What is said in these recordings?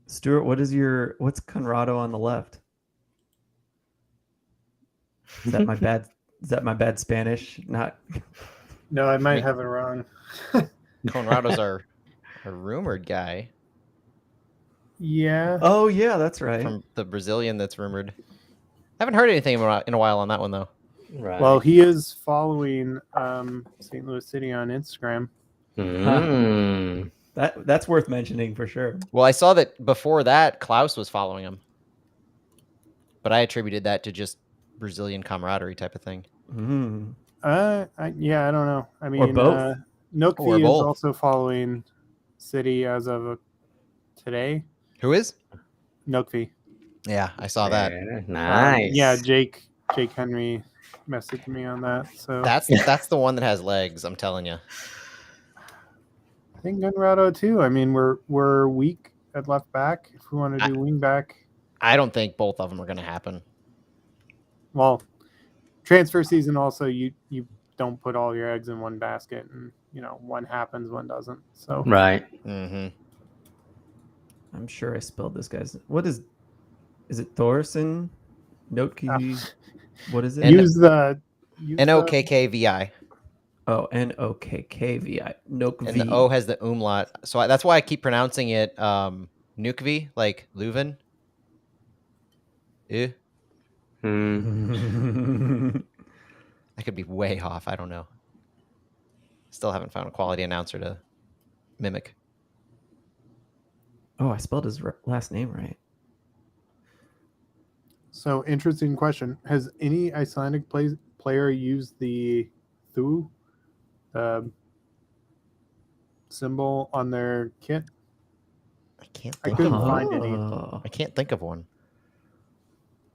Stuart, what's Conrado on the left? Is that my bad Spanish? Not. No, I might have it wrong. Conrado's our rumored guy. Yeah. Oh yeah, that's right. From the Brazilian that's rumored. I haven't heard anything in a while on that one though. Right. Well, he is following St. Louis City on Instagram. That's worth mentioning for sure. Well, I saw that before that Klaus was following him, but I attributed that to just Brazilian camaraderie type of thing. I don't know. I mean, Or both. Nokvi is also following City as of today. Who is? Nokvi. Yeah, I saw that. Nice. Yeah, Jake Henry messaged me on that. So that's the one that has legs. I'm telling you. I think Conrado too. I mean, we're weak at left back. If we want to do wing back, I don't think both of them are going to happen. Well, transfer season also you don't put all your eggs in one basket, and one happens, one doesn't. So right. Mm-hmm. I'm sure I spelled this guy's. What is it? Thorson? Notke? What is it? Use the Nokkvi. Oh, Nokkvi. Nokvi. And the O has the umlaut. So that's why I keep pronouncing it Nukvi, like Leuven. I could be way off. I don't know. Still haven't found a quality announcer to mimic. Oh, I spelled his last name right. So, interesting question. Has any Icelandic player used the Thu symbol on their kit? I can't I think couldn't of find one. any. I can't think of one.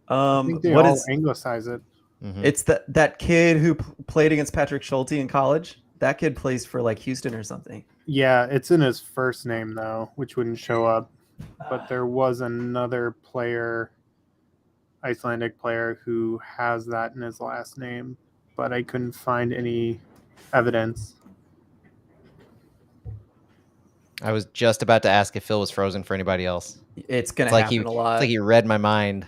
I think they all anglicize it. Mm-hmm. It's that kid who played against Patrick Schulte in college. That kid plays for like Houston or something. Yeah, it's in his first name though, which wouldn't show up. But there was another player, Icelandic player, who has that in his last name, but I couldn't find any evidence. I was just about to ask if Phil was frozen for anybody else. It's going to happen a lot. It's like he read my mind.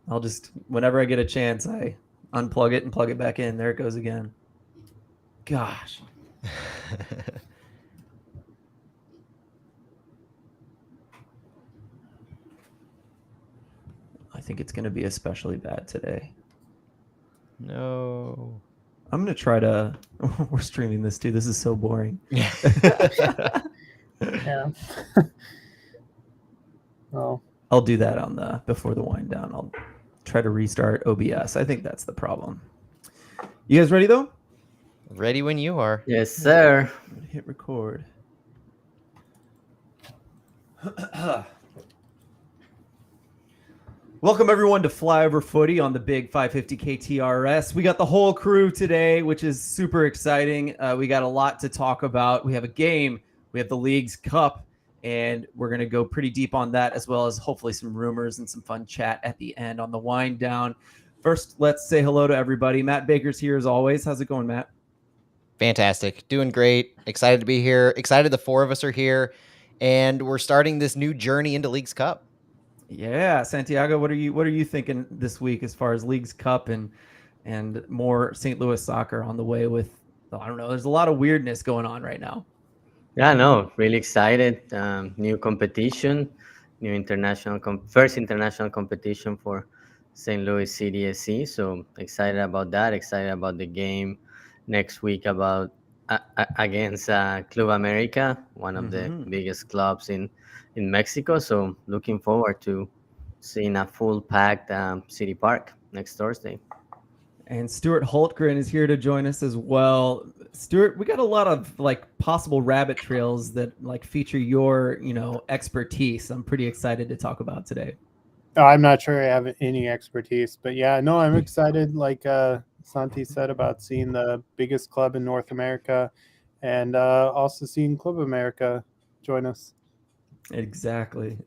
I'll just, whenever I get a chance, I unplug it and plug it back in. There it goes again. Gosh. I think it's going to be especially bad today. No. I'm going to try to... We're streaming this too. This is so boring. Yeah. Well, I'll do that on before the wind down. I'll try to restart OBS. I think that's the problem. You guys ready though? Ready when you are. Yes, sir. Hit record. Welcome everyone to Flyover Footy on the big 550 KTRS. We got the whole crew today, which is super exciting. We got a lot to talk about. We have a game. We have the League's Cup, and we're going to go pretty deep on that, as well as hopefully some rumors and some fun chat at the end on the wind down. First, let's say hello to everybody. Matt Baker's here as always. How's it going, Matt? Fantastic. Doing great. Excited to be here. Excited the four of us are here, and we're starting this new journey into League's Cup. Yeah, Santiago, what are you thinking this week as far as League's Cup and more St. Louis soccer on the way with, I don't know, there's a lot of weirdness going on right now. Yeah, no, really excited. New competition, new first international competition for St. Louis City SC. So excited about that. Excited about the game next week against Club America, one of the biggest clubs in Mexico. So looking forward to seeing a full packed City Park next Thursday. And Stuart Holtgren is here to join us as well. Stuart, we got a lot of possible rabbit trails that feature your, expertise. I'm pretty excited to talk about today. I'm not sure I have any expertise, but yeah, no, I'm excited. Like Santi said, about seeing the biggest club in North America, and also seeing Club America join us. Exactly.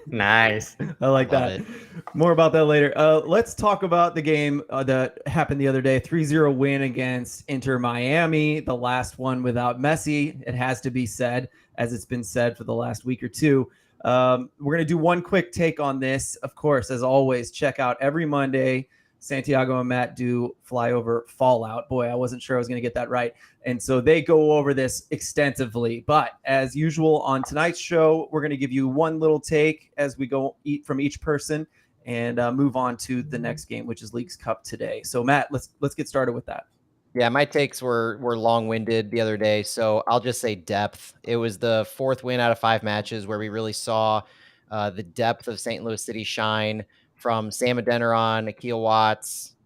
Nice. I like Love that. it. More about that later. Let's talk about the game that happened the other day. 3-0 win against Inter Miami, the last one without Messi. It has to be said, as it's been said for the last week or two. We're going to do one quick take on this. Of course, as always, check out every Monday. Santiago and Matt do Flyover Fallout. Boy, I wasn't sure I was going to get that right. And so they go over this extensively. But as usual on tonight's show, we're going to give you one little take as we go eat from each person and move on to the next game, which is Leagues Cup today. So Matt, let's get started with that. Yeah, my takes were long-winded the other day, so I'll just say depth. It was the 4th win out of 5 matches where we really saw the depth of St. Louis City shine from Sam Adeniran, Akil Watts,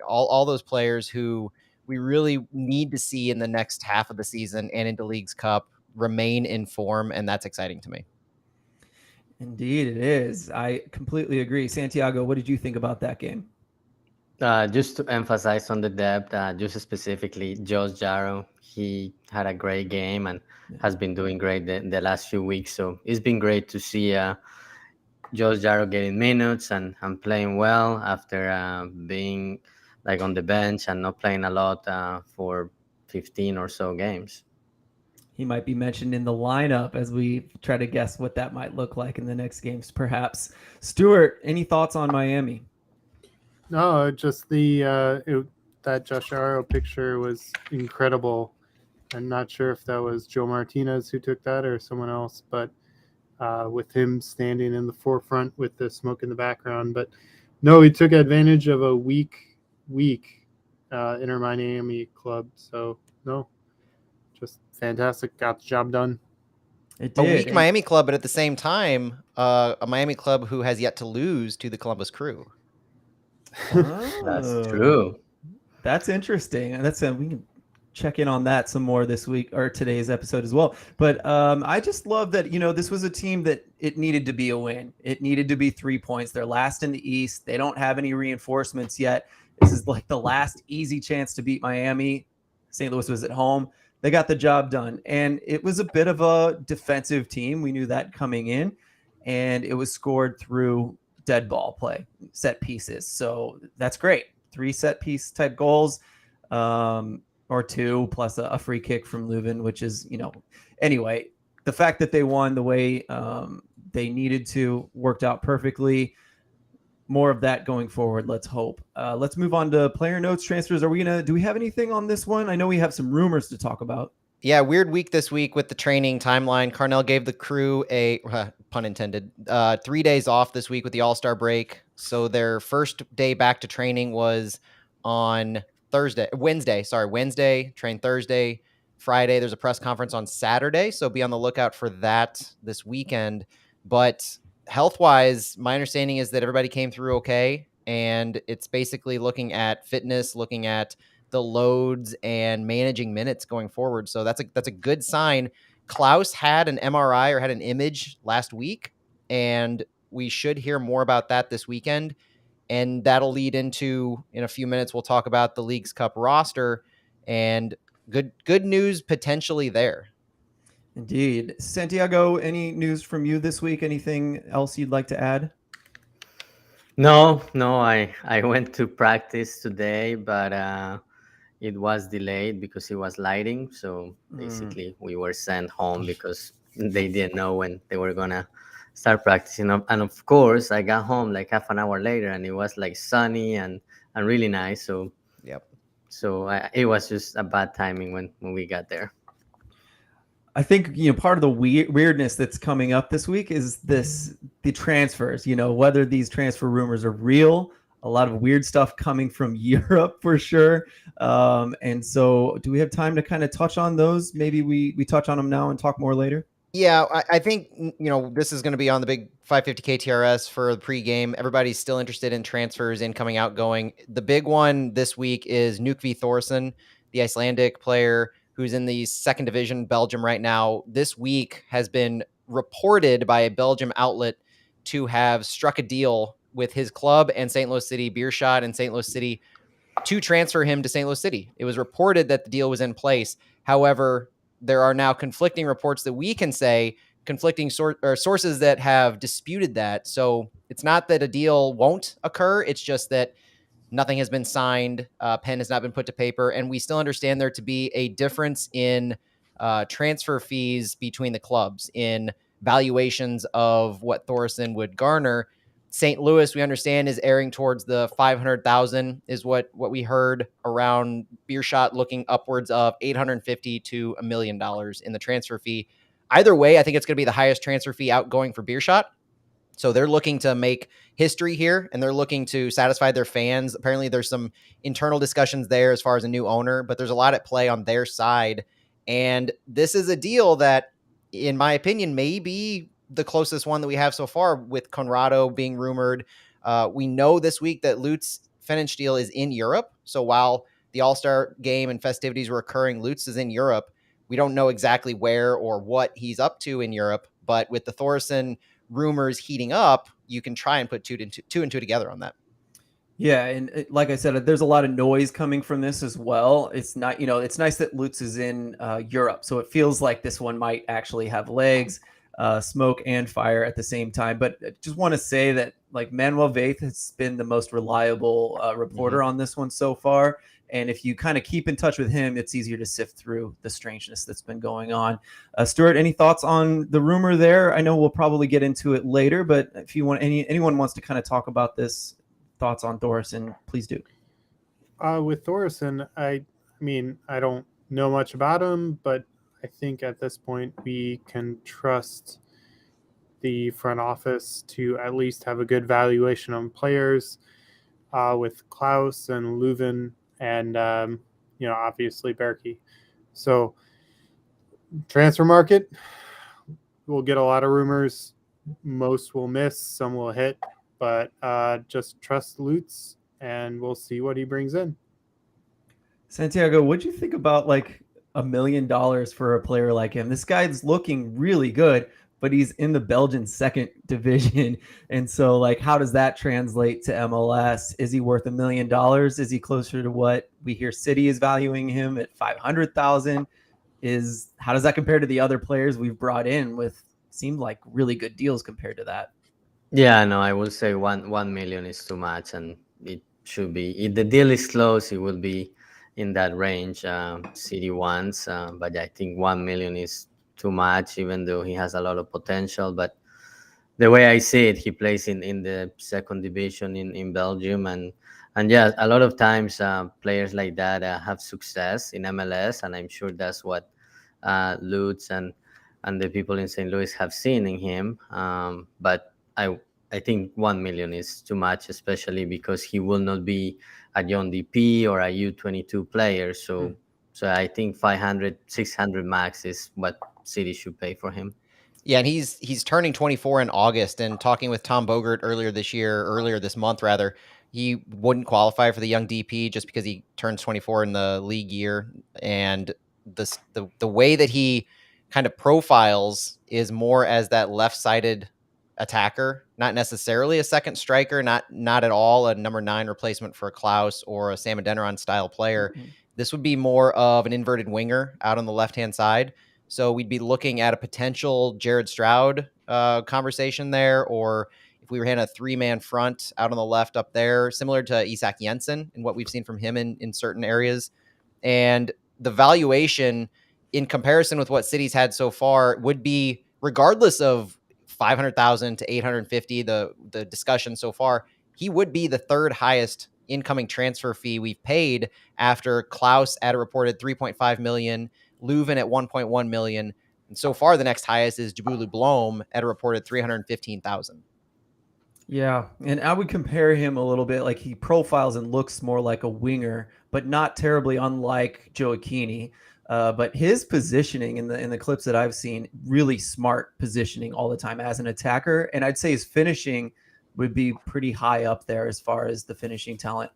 all those players who we really need to see in the next half of the season and into Leagues Cup remain in form, and that's exciting to me. Indeed, it is. I completely agree. Santiago, what did you think about that game? Just to emphasize on the depth, just specifically Josh Jarrow, he had a great game and has been doing great the last few weeks. So it's been great to see Josh Jarrow getting minutes and playing well after being like on the bench and not playing a lot for 15 or so games. He might be mentioned in the lineup as we try to guess what that might look like in the next games, perhaps. Stuart, any thoughts on Miami? No, just that Josh Arrow picture was incredible. I'm not sure if that was Joe Martinez who took that or someone else, but with him standing in the forefront with the smoke in the background. But no, he took advantage of a weak Inter Miami club. So no, just fantastic. Got the job done. It A did. weak Miami club, but at the same time, a Miami club who has yet to lose to the Columbus Crew. That's true. That's interesting. We can check in on that some more this week or today's episode as well. But I just love that, this was a team that it needed to be a win. It needed to be 3 points. They're last in the East. They don't have any reinforcements yet. This is like the last easy chance to beat Miami. St. Louis was at home. They got the job done. And it was a bit of a defensive team. We knew that coming in. And it was scored through dead ball play, set pieces. So that's great. 3 set piece type goals, or 2 plus a free kick from Leuven, which is, anyway, the fact that they won the way they needed to worked out perfectly. More of that going forward. Let's hope. Let's move on to player notes, transfers. Do we have anything on this one? I know we have some rumors to talk about. Yeah, weird week this week with the training timeline. Carnell gave the Crew a, pun intended, 3 days off this week with the All-Star break. So their first day back to training was on Wednesday, train Thursday, Friday. There's a press conference on Saturday, so be on the lookout for that this weekend. But health-wise, my understanding is that everybody came through okay, and it's basically looking at fitness, looking at the loads and managing minutes going forward. So that's a good sign. Klaus had an MRI or had an image last week, and we should hear more about that this weekend. And that'll lead into, in a few minutes, we'll talk about the Leagues Cup roster and good news potentially there. Indeed. Santiago, any news from you this week? Anything else you'd like to add? No, I went to practice today, but it was delayed because it was lighting. So basically, we were sent home because they didn't know when they were gonna start practicing. And of course, I got home like half an hour later, and it was like sunny and really nice. So Yep. So it was just a bad timing when we got there. I think, part of the weirdness that's coming up this week is the transfers, whether these transfer rumors are real, a lot of weird stuff coming from Europe for sure. And so do we have time to kind of touch on those? Maybe we touch on them now and talk more later. Yeah, I think, this is going to be on the big 550 KTRS for the pregame. Everybody's still interested in transfers, incoming, outgoing. The big one this week is Nukvi Thorsen, the Icelandic player who's in the 2nd division, Belgium right now. This week has been reported by a Belgium outlet to have struck a deal with his club and St. Louis City, Beerschot and St. Louis City, to transfer him to St. Louis City. It was reported that the deal was in place. However, there are now conflicting reports that we can say conflicting sources that have disputed that. So it's not that a deal won't occur. It's just that nothing has been signed. Pen has not been put to paper. And we still understand there to be a difference in transfer fees between the clubs, in valuations of what Thoresen would garner. St. Louis, we understand, is airing towards the 500,000 is what we heard around Beershot, looking upwards of $850 to $1 million in the transfer fee. Either way, I think it's going to be the highest transfer fee outgoing for Beershot. So they're looking to make history here, and they're looking to satisfy their fans. Apparently there's some internal discussions there as far as a new owner, but there's a lot at play on their side. And this is a deal that, in my opinion, may be the closest one that we have so far, with Conrado being rumored. We know this week that Lutz Pfannenstiel is in Europe. So while the All-Star game and festivities were occurring, Lutz is in Europe. We don't know exactly where or what he's up to in Europe, but with the Thoresen rumors heating up, you can try and put two and two together on that. Yeah, and like I said, there's a lot of noise coming from this as well. It's not, it's nice that Lutz is in Europe, so it feels like this one might actually have legs, smoke and fire at the same time. But I just want to say that, like, Manuel Vaith has been the most reliable reporter on this one so far. And if you kind of keep in touch with him, it's easier to sift through the strangeness that's been going on. Stuart, any thoughts on the rumor there? I know we'll probably get into it later, but if you want, anyone wants to kind of talk about this, thoughts on Thoresen, please do. With Thoresen, I mean, I don't know much about him, but I think at this point we can trust the front office to at least have a good valuation on players, with Klaus and Leuven and obviously Berkey. So transfer market, we'll get a lot of rumors. Most will miss, some will hit, but just trust Lutz and we'll see what he brings in. Santiago, what'd you think about like $1 million for a player like him? This guy's looking really good, but he's in the Belgian second division. And so, like, how does that translate to MLS? Is he worth $1 million? Is he closer to what we hear City is valuing him at 500,000? How does that compare to the other players we've brought in with seemed like really good deals compared to that? Yeah, no, I will say 1 million is too much, and it should be. If the deal is closed, it will be in that range. City wants, but I think 1 million is too much, even though he has a lot of potential. But the way I see it, he plays in the second division in Belgium, and yeah, a lot of times players like that have success in MLS, and I'm sure that's what Lutz and the people in St. Louis have seen in him. But I think 1 million is too much, especially because he will not be a young DP or a U22 player. So I think 500, 600 max is what City should pay for him. Yeah, and he's turning 24 in August, and talking with Tom Bogert earlier this month, he wouldn't qualify for the young DP just because he turns 24 in the league year. And the way that he kind of profiles is more as that left-sided attacker, not necessarily a second striker, not at all a number 9 replacement for a Klaus or a Sam Adeniran style player. Mm-hmm. This would be more of an inverted winger out on the left-hand side. So we'd be looking at a potential Jared Stroud conversation there, or if we were in a 3-man front out on the left up there, similar to Isak Jensen and what we've seen from him in certain areas. And the valuation in comparison with what City's had so far would be, regardless of 500,000 to 850, the discussion so far, he would be the third highest incoming transfer fee we've paid, after Klaus at a reported 3.5 million, Leuven at 1.1 million, and so far the next highest is Jabulu Blom at a reported 315,000. Yeah, and I would compare him a little bit. Like, he profiles and looks more like a winger, but not terribly unlike Joaquini. But his positioning in the clips that I've seen, really smart positioning all the time as an attacker. And I'd say his finishing would be pretty high up there as far as the finishing talent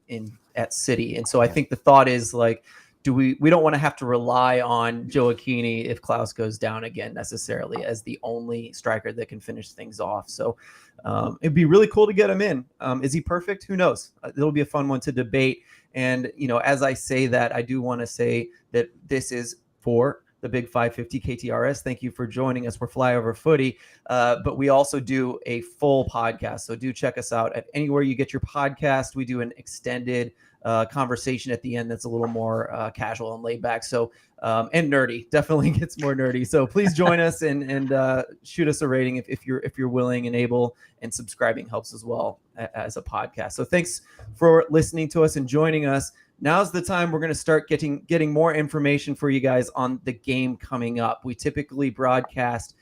at City. And so I think the thought is, like, we don't want to have to rely on Joaquini if Klaus goes down again necessarily as the only striker that can finish things off. So it'd be really cool to get him in. Is he perfect? Who knows? It'll be a fun one to debate. And, as I say that, I do want to say that this is for the Big 550 KTRS. Thank you for joining us for Flyover Footy. But we also do a full podcast. So do check us out at anywhere you get your podcast. We do an extended conversation at the end that's a little more casual and laid back. So and nerdy, definitely gets more nerdy. So please join us and shoot us a rating if you're willing and able, and subscribing helps as well as a podcast. So thanks for listening to us and joining us. Now's the time we're going to start getting more information for you guys on the game coming up. We typically broadcast,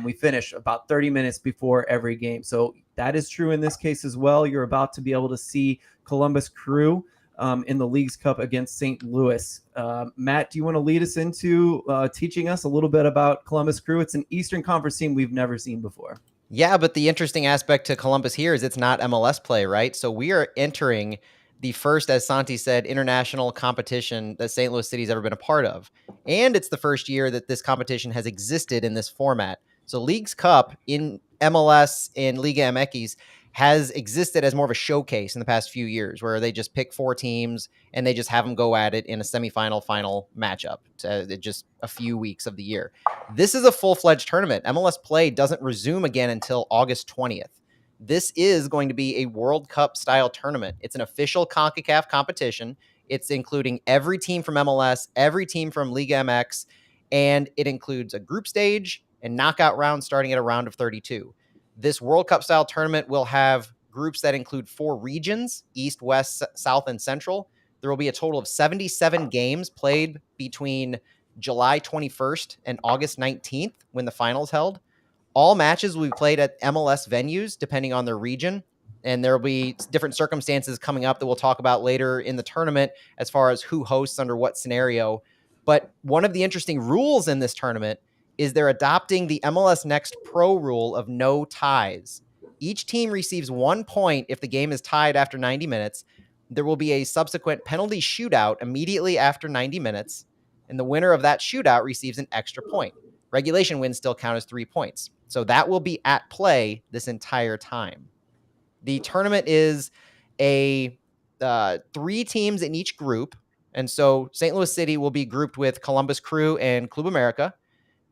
we finish about 30 minutes before every game. So that is true in this case as well. You're about to be able to see Columbus Crew in the Leagues Cup against St. Louis. Matt, do you want to lead us into teaching us a little bit about Columbus Crew? It's an Eastern Conference team we've never seen before. Yeah, but the interesting aspect to Columbus here is it's not MLS play, right? So we are entering the first, as Santi said, international competition that St. Louis City's ever been a part of. And it's the first year that this competition has existed in this format. So Leagues Cup in MLS and Liga MX has existed as more of a showcase in the past few years, where they just pick 4 teams and they just have them go at it in a semifinal final matchup to just a few weeks of the year. This is a full-fledged tournament. MLS play doesn't resume again until August 20th. This is going to be a World Cup style tournament. It's an official CONCACAF competition. It's including every team from MLS, every team from Liga MX, and it includes a group stage and knockout rounds starting at a round of 32. This World Cup style tournament will have groups that include 4 regions, East, West, South, and Central. There will be a total of 77 games played between July 21st and August 19th when the finals held. All matches will be played at MLS venues, depending on their region. And there will be different circumstances coming up that we'll talk about later in the tournament as far as who hosts under what scenario. But one of the interesting rules in this tournament is they're adopting the MLS Next Pro rule of no ties. Each team receives 1 point if the game is tied after 90 minutes. There will be a subsequent penalty shootout immediately after 90 minutes, and the winner of that shootout receives an extra point. Regulation wins still count as 3 points. So that will be at play this entire time. The tournament is a 3 teams in each group. And so St. Louis City will be grouped with Columbus Crew and Club America.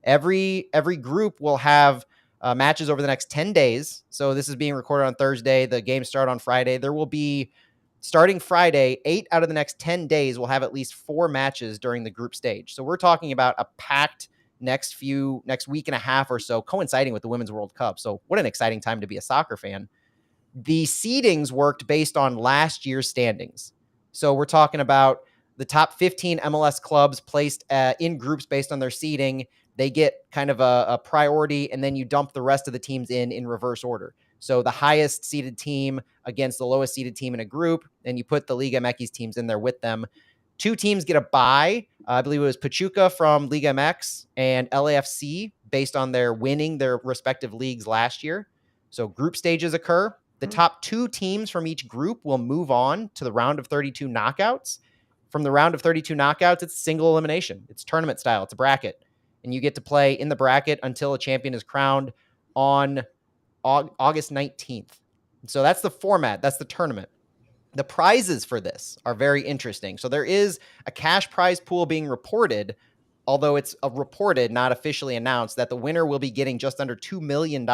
Every group will have matches over the next 10 days. So this is being recorded on Thursday. The games start on Friday. There will be, starting Friday, 8 out of the next 10 days will have at least 4 matches during the group stage. So we're talking about a packed next week and a half or so, coinciding with the Women's World Cup. So what an exciting time to be a soccer fan. The seedings worked based on last year's standings. So we're talking about the top 15 MLS clubs placed in groups based on their seeding. They get kind of a priority, and then you dump the rest of the teams in reverse order. So the highest seeded team against the lowest seeded team in a group, and you put the Liga MX teams in there with them. 2 teams get a bye. I believe it was Pachuca from Liga MX and LAFC based on their winning their respective leagues last year. So group stages occur. The top 2 teams from each group will move on to the round of 32 knockouts. From the round of 32 knockouts, it's single elimination. It's tournament style. It's a bracket. And you get to play in the bracket until a champion is crowned on August 19th. So that's the format. That's the tournament. The prizes for this are very interesting. So there is a cash prize pool being reported, although it's reported, not officially announced, that the winner will be getting just under $2 million,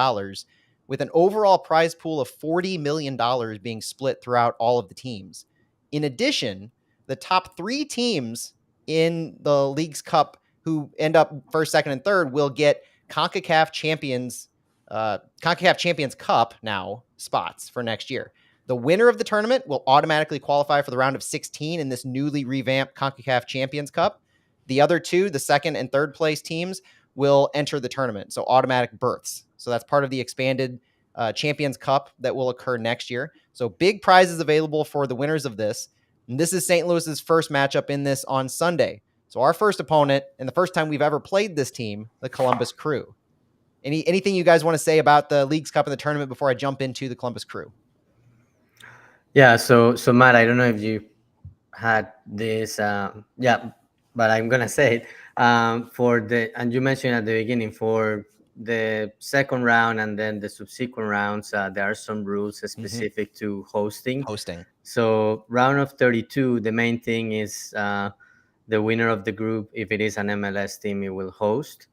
with an overall prize pool of $40 million being split throughout all of the teams. In addition, the top 3 teams in the Leagues Cup who end up first, second, and third will get CONCACAF Champions Cup now spots for next year. The winner of the tournament will automatically qualify for the round of 16 in this newly revamped CONCACAF Champions Cup. The other 2, the second and third place teams, will enter the tournament, so automatic berths. So that's part of the expanded Champions Cup that will occur next year. So big prizes available for the winners of this. And this is St. Louis's first matchup in this on Sunday. So our first opponent, and the first time we've ever played this team, the Columbus Crew. Anything you guys want to say about the Leagues Cup and the tournament before I jump into the Columbus Crew? Yeah, so Matt, I don't know if you had this, but I'm gonna say it. And you mentioned at the beginning, for the second round and then the subsequent rounds, there are some rules specific to hosting. Hosting. So round of 32, the main thing is The winner of the group, if it is an MLS team, it will host.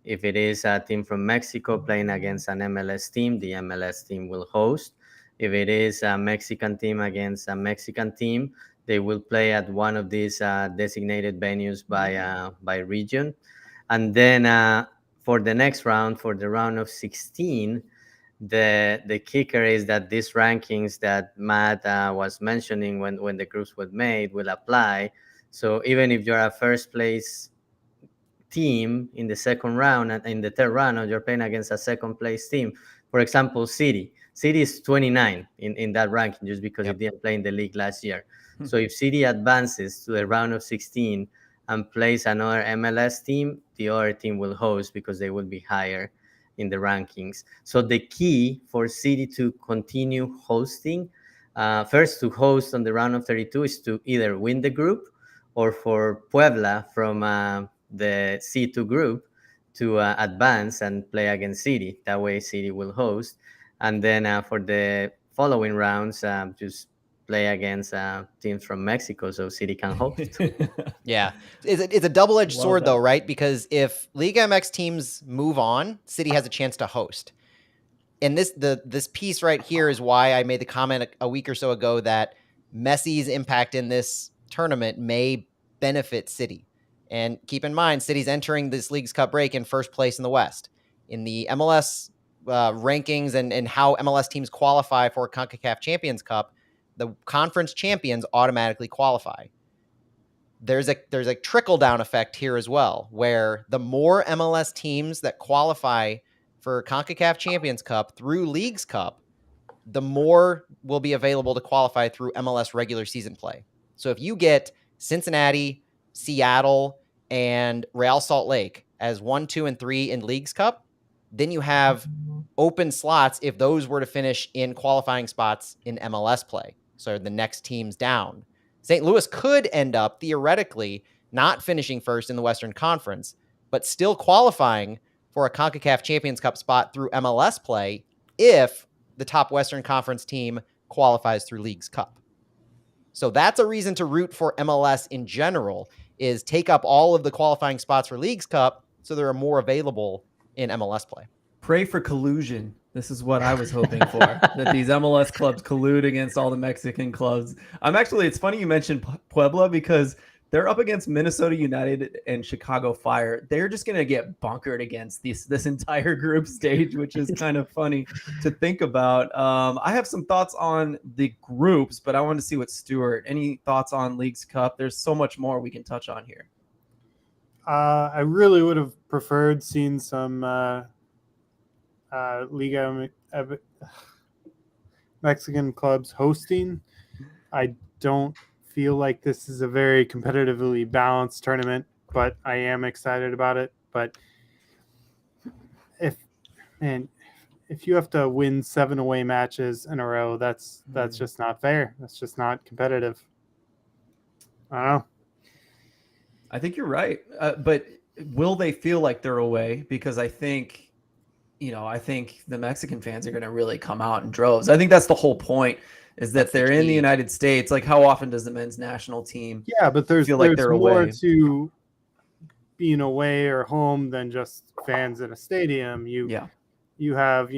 If it is a team from Mexico playing against an MLS team, the MLS team will host. If it is a Mexican team against a Mexican team, they will play at one of these designated venues by region. And then for the next round, for the round of 16, the kicker is that these rankings that Matt was mentioning when the groups were made will apply. So even if you're a first place team in the second round and in the third round, or you're playing against a second place team, for example, City is 29 in that ranking just because it didn't play in the league last year. So if City advances to the round of 16 and plays another MLS team, the other team will host because they will be higher in the rankings. So the key for City to continue hosting, first to host on the round of 32, is to either win the group, or for Puebla from the C2 group to advance and play against City. That way City will host. And then for the following rounds, just play against teams from Mexico so City can host. Yeah. It's a double-edged Love sword, that. though, right? Because if Liga MX teams move on, City has a chance to host. And this piece right here is why I made the comment a week or so ago that Messi's impact in this tournament may benefit City. And keep in mind, City's entering this Leagues Cup break in first place in the West. In the MLS rankings and how MLS teams qualify for CONCACAF Champions Cup, the conference champions automatically qualify. There's a trickle-down effect here as well, where the more MLS teams that qualify for CONCACAF Champions Cup through Leagues Cup, the more will be available to qualify through MLS regular season play. So if you get Cincinnati, Seattle, and Real Salt Lake as 1, 2, and 3 in Leagues Cup, then you have open slots if those were to finish in qualifying spots in MLS play. So the next team's down. St. Louis could end up, theoretically, not finishing first in the Western Conference, but still qualifying for a CONCACAF Champions Cup spot through MLS play if the top Western Conference team qualifies through Leagues Cup. So that's a reason to root for MLS in general, is take up all of the qualifying spots for Leagues Cup so there are more available in MLS play. Pray for collusion. This is what I was hoping for, that these MLS clubs collude against all the Mexican clubs. It's funny you mentioned Puebla because they're up against Minnesota United and Chicago Fire. They're just going to get bunkered against this entire group stage, which is kind of funny to think about. I have some thoughts on the groups, but I want to see what Stuart, any thoughts on Leagues Cup? There's so much more we can touch on here. I really would have preferred seeing some Liga Mexican clubs hosting. I don't feel like this is a very competitively balanced tournament, but I am excited about it. But if you have to win 7 away matches in a row, that's just not fair. That's just not competitive. I don't know. I think you're right. But will they feel like they're away? Because I think the Mexican fans are going to really come out in droves. I think that's the whole point, is that they're in the United States. Like, how often does the men's national team but there's like they're more away? to being away or home than just fans in a stadium. You have,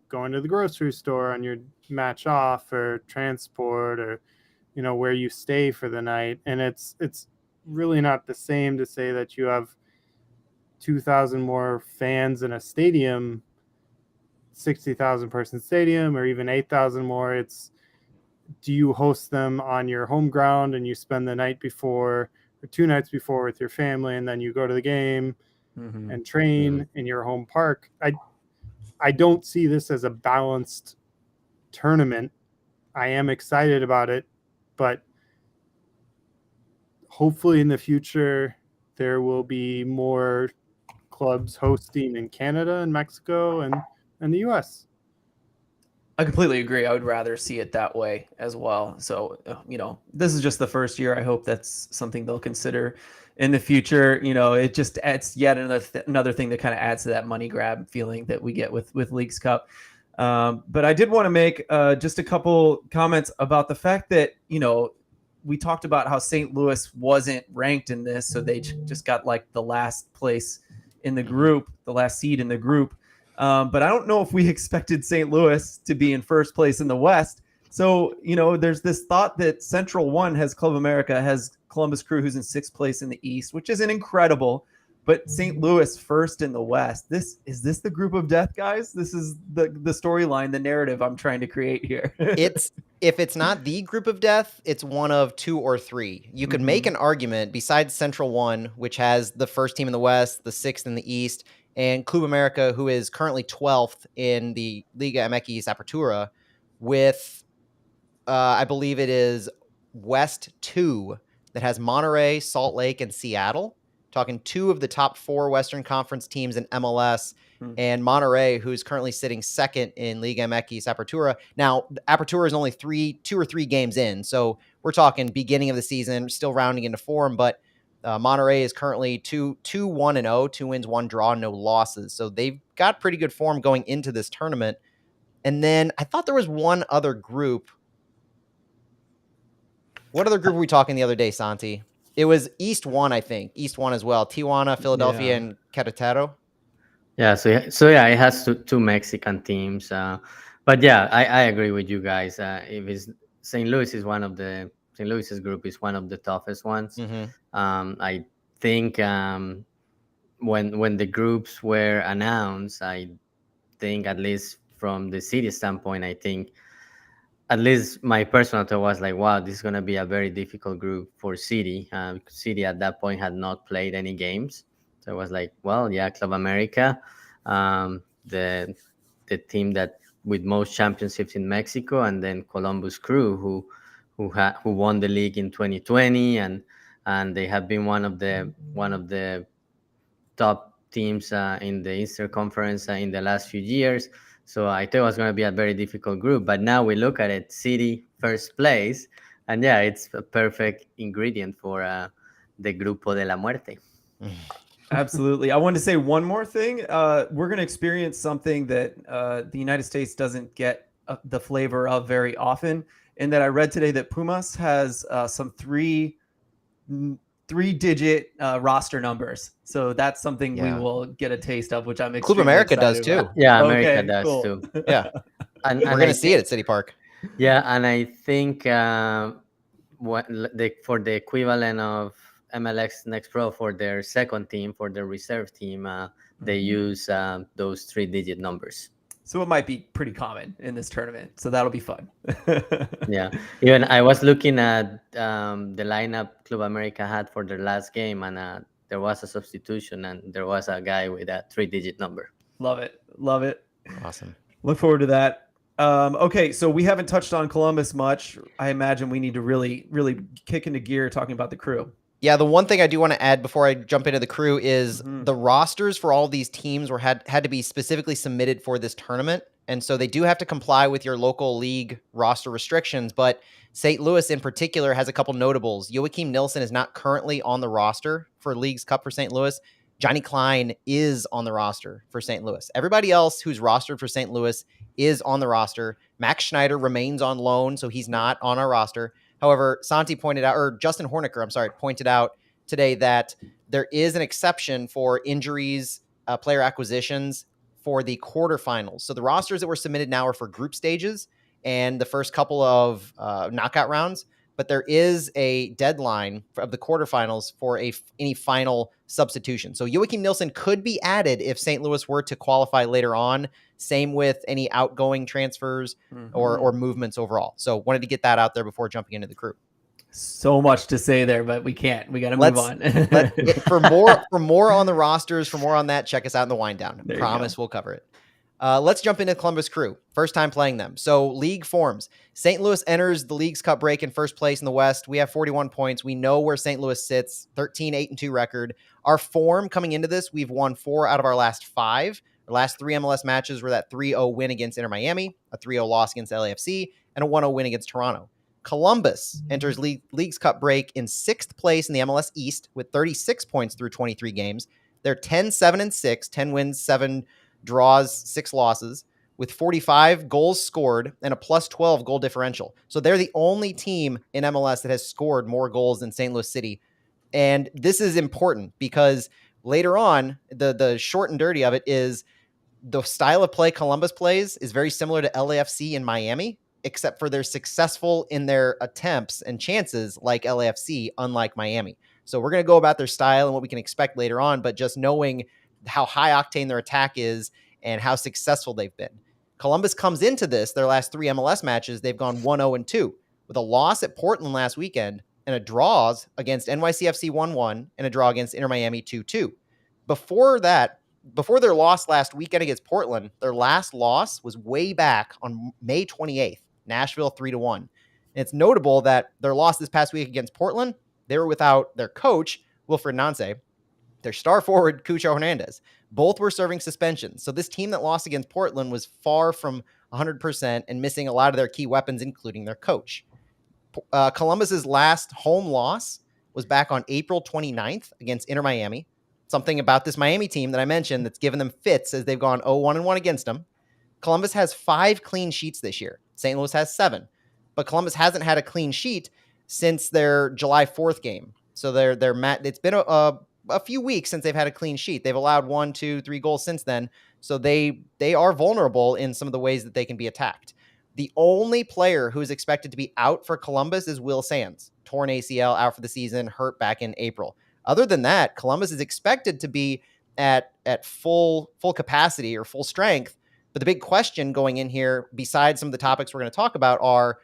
going to the grocery store on your match off, or transport, or, where you stay for the night. And it's really not the same to say that you have 2,000 more fans in a stadium, 60,000 person stadium, or even 8,000 more. It's, do you host them on your home ground and you spend the night before or 2 nights before with your family, and then you go to the game and train in your home park? I don't see this as a balanced tournament. I am excited about it, but hopefully in the future there will be more clubs hosting in Canada and Mexico and the US. I completely agree. I would rather see it that way as well. So, this is just the first year. I hope that's something they'll consider in the future. It just adds yet another thing that kind of adds to that money grab feeling that we get with Leagues Cup. But I did want to make just a couple comments about the fact that, we talked about how St. Louis wasn't ranked in this, so they just got like the last place in the group, the last seed in the group. But I don't know if we expected St. Louis to be in first place in the West. So, there's this thought that Central 1 has Club America, has Columbus Crew, who's in sixth place in the East, which isn't incredible. But St. Louis first in the West. Is this the group of death, guys? This is the storyline, the narrative I'm trying to create here. If it's not the group of death, it's one of 2 or 3. You could make an argument besides Central 1, which has the first team in the West, the 6th in the East, and Club America, who is currently 12th in the Liga MX Apertura, with I believe it is West 2 that has Monterey, Salt Lake, and Seattle. Talking 2 of the top 4 Western Conference teams in MLS, and Monterey, who's currently sitting second in Liga MX Apertura. Now, Apertura is only 2 or 3 games in, so we're talking beginning of the season, still rounding into form, but Monterey is currently 2-1-0, 2 wins, 1 draw, no losses. So they've got pretty good form going into this tournament. And then I thought there was one other group. What other group were we talking the other day, Santi? It was East 1, I think. East 1 as well. Tijuana, Philadelphia, and Querétaro. Yeah, so yeah, it has two Mexican teams. But yeah, I agree with you guys. If it's St. Louis's group is one of the toughest ones. I think when the groups were announced, I think, at least from the city standpoint, I think at least my personal thought was like, wow, this is going to be a very difficult group for City. City at that point had not played any games. So it was like, well, yeah, Club America, the team that with most championships in Mexico, and then Columbus Crew, who won the league in 2020, and they have been one of the top teams in the Eastern Conference in the last few years. So I thought it was going to be a very difficult group. But now we look at it, City first place, and yeah, it's a perfect ingredient for the Grupo de la Muerte. Absolutely. I wanted to say one more thing. We're going to experience something that the United States doesn't get the flavor of very often, in that I read today that Pumas has some three-digit roster numbers. So that's something we will get a taste of, which I'm extremely Club America does excited too. Yeah, America does cool. too. Yeah. And we're going to see it at City Park. Yeah, and I think for the equivalent of MLS Next Pro, for their second team, for their reserve team, they use those 3-digit numbers. So it might be pretty common in this tournament. So that'll be fun. Yeah. Even I was looking at the lineup Club America had for their last game, and there was a substitution, and there was a guy with a 3-digit number. Love it. Love it. Awesome. Look forward to that. Okay, so we haven't touched on Columbus much. I imagine we need to really, really kick into gear talking about the Crew. Yeah, the one thing I do want to add before I jump into the Crew is the rosters for all these teams had to be specifically submitted for this tournament. And so they do have to comply with your local league roster restrictions. But St. Louis in particular has a couple notables. Joachim Nilsson is not currently on the roster for Leagues Cup for St. Louis. Johnny Klein is on the roster for St. Louis. Everybody else who's rostered for St. Louis is on the roster. Max Schneider remains on loan, so he's not on our roster. However, Santi pointed out, or Justin Horniker, pointed out today that there is an exception for injuries, player acquisitions for the quarterfinals. So the rosters that were submitted now are for group stages and the first couple of knockout rounds, but there is a deadline of the quarterfinals for any final substitution. So Joachim Nilsson could be added if St. Louis were to qualify later on. Same with any outgoing transfers or movements overall. So wanted to get that out there before jumping into the Crew. So much to say there, but we can't. We got to move on. For more on the rosters, for more on that, check us out in the wind down. Promise we'll cover it. Let's jump into Columbus Crew. First time playing them. So league forms. St. Louis enters the Leagues Cup break in first place in the West. We have 41 points. We know where St. Louis sits, 13-8-2 record. Our form coming into this, we've won 4 out of our last 5. Our last 3 MLS matches were that 3-0 win against Inter Miami, a 3-0 loss against LAFC, and a 1-0 win against Toronto. Columbus enters Leagues Cup break in 6th place in the MLS East with 36 points through 23 games. They're 10-7-6, 10 wins, 7 draws, 6 losses. with 45 goals scored and a plus 12 goal differential. So they're the only team in MLS that has scored more goals than St. Louis City. And this is important because later on, the short and dirty of it is the style of play Columbus plays is very similar to LAFC in Miami, except for they're successful in their attempts and chances like LAFC, unlike Miami. So we're going to go about their style and what we can expect later on, but just knowing how high octane their attack is and how successful they've been. Columbus comes into this, their last 3 MLS matches, they've gone 1-0-2 with a loss at Portland last weekend and a draws against NYCFC 1-1 and a draw against Inter Miami 2-2. Before their loss last weekend against Portland, their last loss was way back on May 28th, Nashville 3-1. And it's notable that their loss this past week against Portland, they were without their coach, Wilfred Nancy, their star forward, Cucho Hernandez. Both were serving suspensions. So this team that lost against Portland was far from 100% and missing a lot of their key weapons, including their coach. Columbus's last home loss was back on April 29th against Inter Miami. Something about this Miami team that I mentioned that's given them fits as they've gone 0-1-1 against them. Columbus has 5 clean sheets this year. St. Louis has 7. But Columbus hasn't had a clean sheet since their July 4th game. So it's been a few weeks since they've had a clean sheet. They've allowed 1, 2, 3 goals since then. So they are vulnerable in some of the ways that they can be attacked. The only player who is expected to be out for Columbus is Will Sands, torn ACL, out for the season, hurt back in April. Other than that, Columbus is expected to be at full capacity or full strength. But the big question going in here, besides some of the topics we're going to talk about, are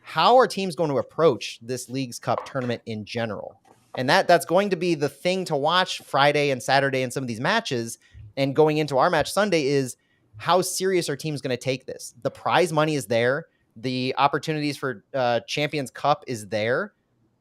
how are teams going to approach this Leagues Cup tournament in general? And that's going to be the thing to watch Friday and Saturday in some of these matches. And going into our match Sunday is how serious are teams going to take this? The prize money is there. The opportunities for Champions Cup is there.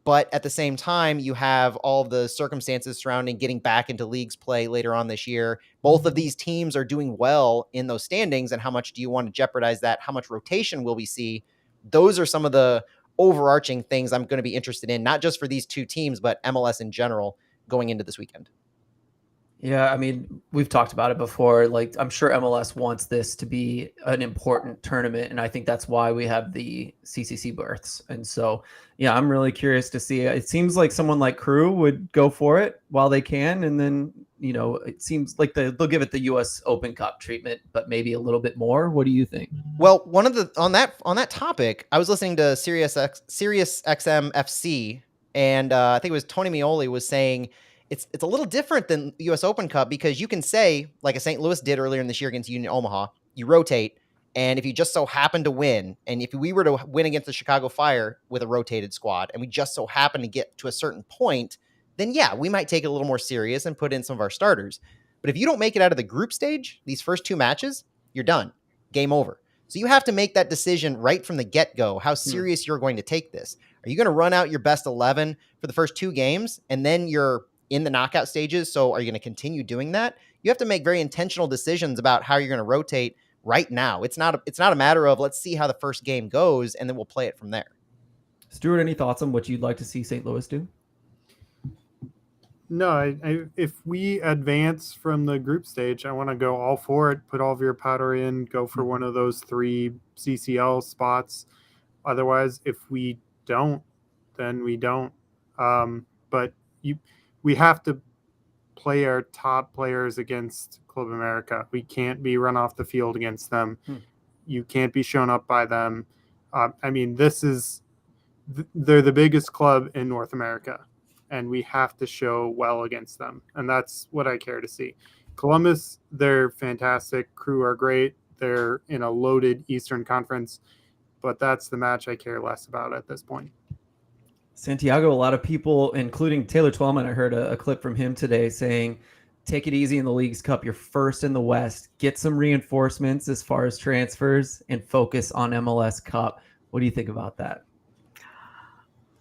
But at the same time, you have all of the circumstances surrounding getting back into leagues play later on this year. Both of these teams are doing well in those standings. And how much do you want to jeopardize that? How much rotation will we see? Those are some of the overarching things I'm going to be interested in, not just for these two teams, but MLS in general going into this weekend. Yeah, I mean, we've talked about it before. Like, I'm sure MLS wants this to be an important tournament, and I think that's why we have the CCC berths. And so, yeah, I'm really curious to see. It seems like someone like Crew would go for it while they can, and then, you know, it seems like they'll give it the U.S. Open Cup treatment, but maybe a little bit more. What do you think? Well, on that topic, I was listening to Sirius XM FC, and I think it was Tony Meoli was saying it's a little different than U.S. Open Cup because you can say, like a St. Louis did earlier in this year against Union Omaha, you rotate, and if you just so happen to win, and if we were to win against the Chicago Fire with a rotated squad, and we just so happen to get to a certain point, then yeah, we might take it a little more serious and put in some of our starters. But if you don't make it out of the group stage, these first 2 matches, you're done. Game over. So you have to make that decision right from the get-go, how serious you're going to take this. Are you going to run out your best 11 for the first 2 games, and then you're in the knockout stages? So are you going to continue doing that? You have to make very intentional decisions about how you're going to rotate right now. It's not a matter of let's see how the first game goes, and then we'll play it from there. Stuart, any thoughts on what you'd like to see St. Louis do? No, if we advance from the group stage, I want to go all for it. Put all of your powder in. Go for one of those 3 CCL spots. Otherwise, if we don't, then we don't. But we have to play our top players against Club America. We can't be run off the field against them. You can't be shown up by them. I mean, they're the biggest club in North America, and we have to show well against them. And that's what I care to see. Columbus, they're fantastic. Crew are great. They're in a loaded Eastern Conference, but that's the match I care less about at this point. Santiago, a lot of people, including Taylor Twellman, I heard a clip from him today saying, take it easy in the Leagues Cup. You're first in the West. Get some reinforcements as far as transfers and focus on MLS Cup. What do you think about that?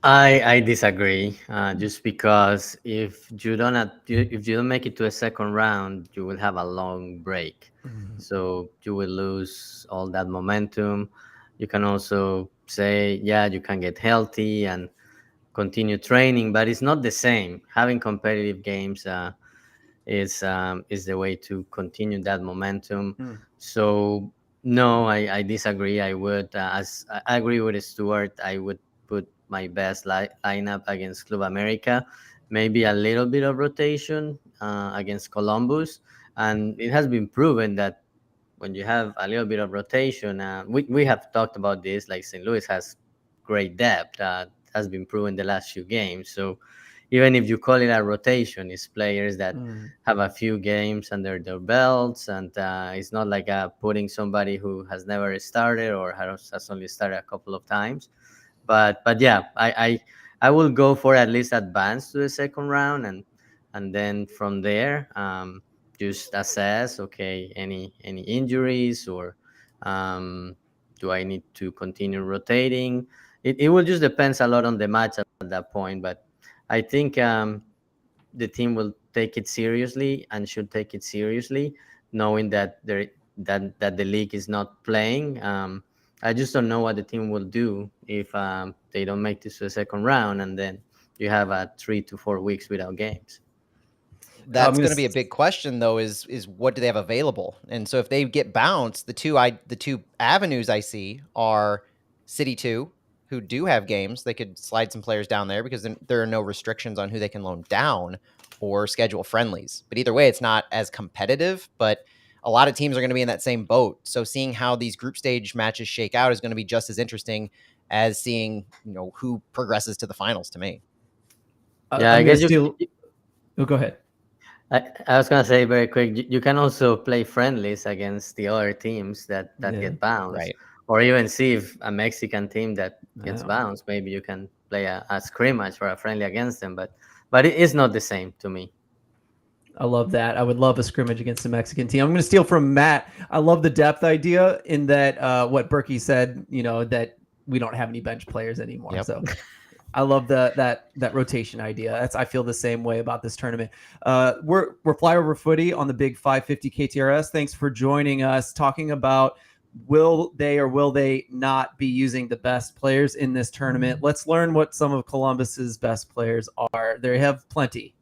I disagree. Just because if you don't make it to a second round, you will have a long break. So you will lose all that momentum. You can also say, yeah, you can get healthy and continue training, but it's not the same. Having competitive games is the way to continue that momentum. So No, I disagree. I would, as I agree with Stuart, I would put my best lineup against Club America, maybe a little bit of rotation against Columbus, and it has been proven that when you have a little bit of rotation, we have talked about this. Like St. Louis has great depth, has been proven the last few games. So even if you call it a rotation, it's players that have a few games under their belts, and it's not like putting somebody who has never started or has only started a couple of times. But yeah, I will go for at least advance to the second round, and then from there, just assess, okay, any injuries, or do I need to continue rotating? It will just depends a lot on the match at that point, but I think the team will take it seriously and should take it seriously, knowing that that the league is not playing. I just don't know what the team will do if they don't make this to the second round, and then you have 3 to 4 weeks without games. That's going to be a big question, though, is what do they have available? And so if they get bounced, the two avenues I see are City 2, who do have games. They could slide some players down there because there are no restrictions on who they can loan down, or schedule friendlies. But either way, it's not as competitive, but a lot of teams are going to be in that same boat. So seeing how these group stage matches shake out is going to be just as interesting as seeing, who progresses to the finals, to me. Yeah, I guess Oh, go ahead. I was gonna say very quick. You can also play friendlies against the other teams that get bounced, right? Or even see if a Mexican team that gets bounced, maybe you can play a scrimmage or a friendly against them. But it is not the same to me. I love that. I would love a scrimmage against a Mexican team. I'm going to steal from Matt. I love the depth idea in that what Berkey said, that we don't have any bench players anymore. Yep. So I love that rotation idea. I feel the same way about this tournament. We're Flyover Footy on the big 550 KTRS. Thanks for joining us, talking about will they or will they not be using the best players in this tournament. Let's learn what some of Columbus's best players are. They have plenty.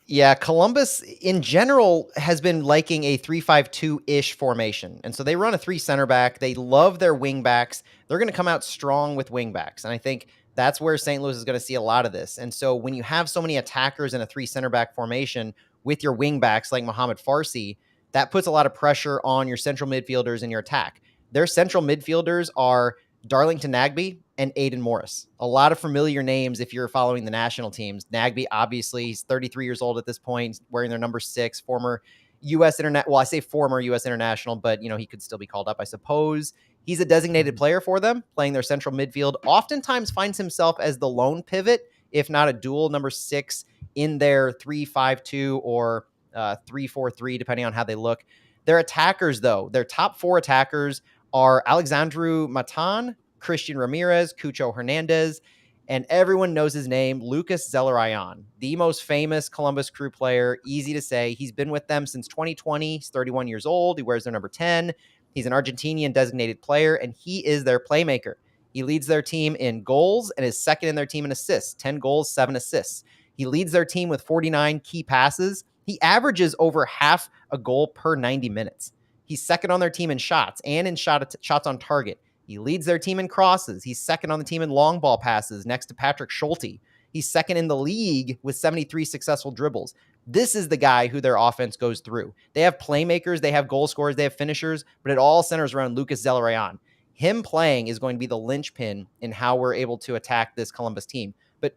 Yeah, Columbus in general has been liking a 3-5-2-ish formation. And so they run a 3 center back. They love their wing backs. They're going to come out strong with wing backs. And I think that's where St. Louis is going to see a lot of this. And so when you have so many attackers in a 3 center back formation with your wing backs like Mohamed Farsi, that puts a lot of pressure on your central midfielders in your attack. Their central midfielders are Darlington Nagbe and Aiden Morris. A lot of familiar names if you're following the national teams. Nagbe, obviously, he's 33 years old at this point, wearing their number 6, former U.S. Internet. Well, I say former U.S. international, but he could still be called up, I suppose. He's a designated player for them, playing their central midfield. Oftentimes finds himself as the lone pivot, if not a dual number 6 in their 3-5-2 or 3-4-3, depending on how they look. Their attackers, though, their top 4 attackers are Alexandru Matan, Christian Ramirez, Cucho Hernandez, and everyone knows his name, Lucas Zelarayan, the most famous Columbus Crew player. Easy to say. He's been with them since 2020. He's 31 years old. He wears their number 10. He's an Argentinian designated player, and he is their playmaker. He leads their team in goals and is second in their team in assists, 10 goals, 7 assists. He leads their team with 49 key passes. He averages over half a goal per 90 minutes. He's second on their team in shots and in shots on target. He leads their team in crosses. He's second on the team in long ball passes next to Patrick Schulte. He's second in the league with 73 successful dribbles. This is the guy who their offense goes through. They have playmakers, they have goal scorers, they have finishers, but it all centers around Lucas Zelarayan. Him playing is going to be the linchpin in how we're able to attack this Columbus team. But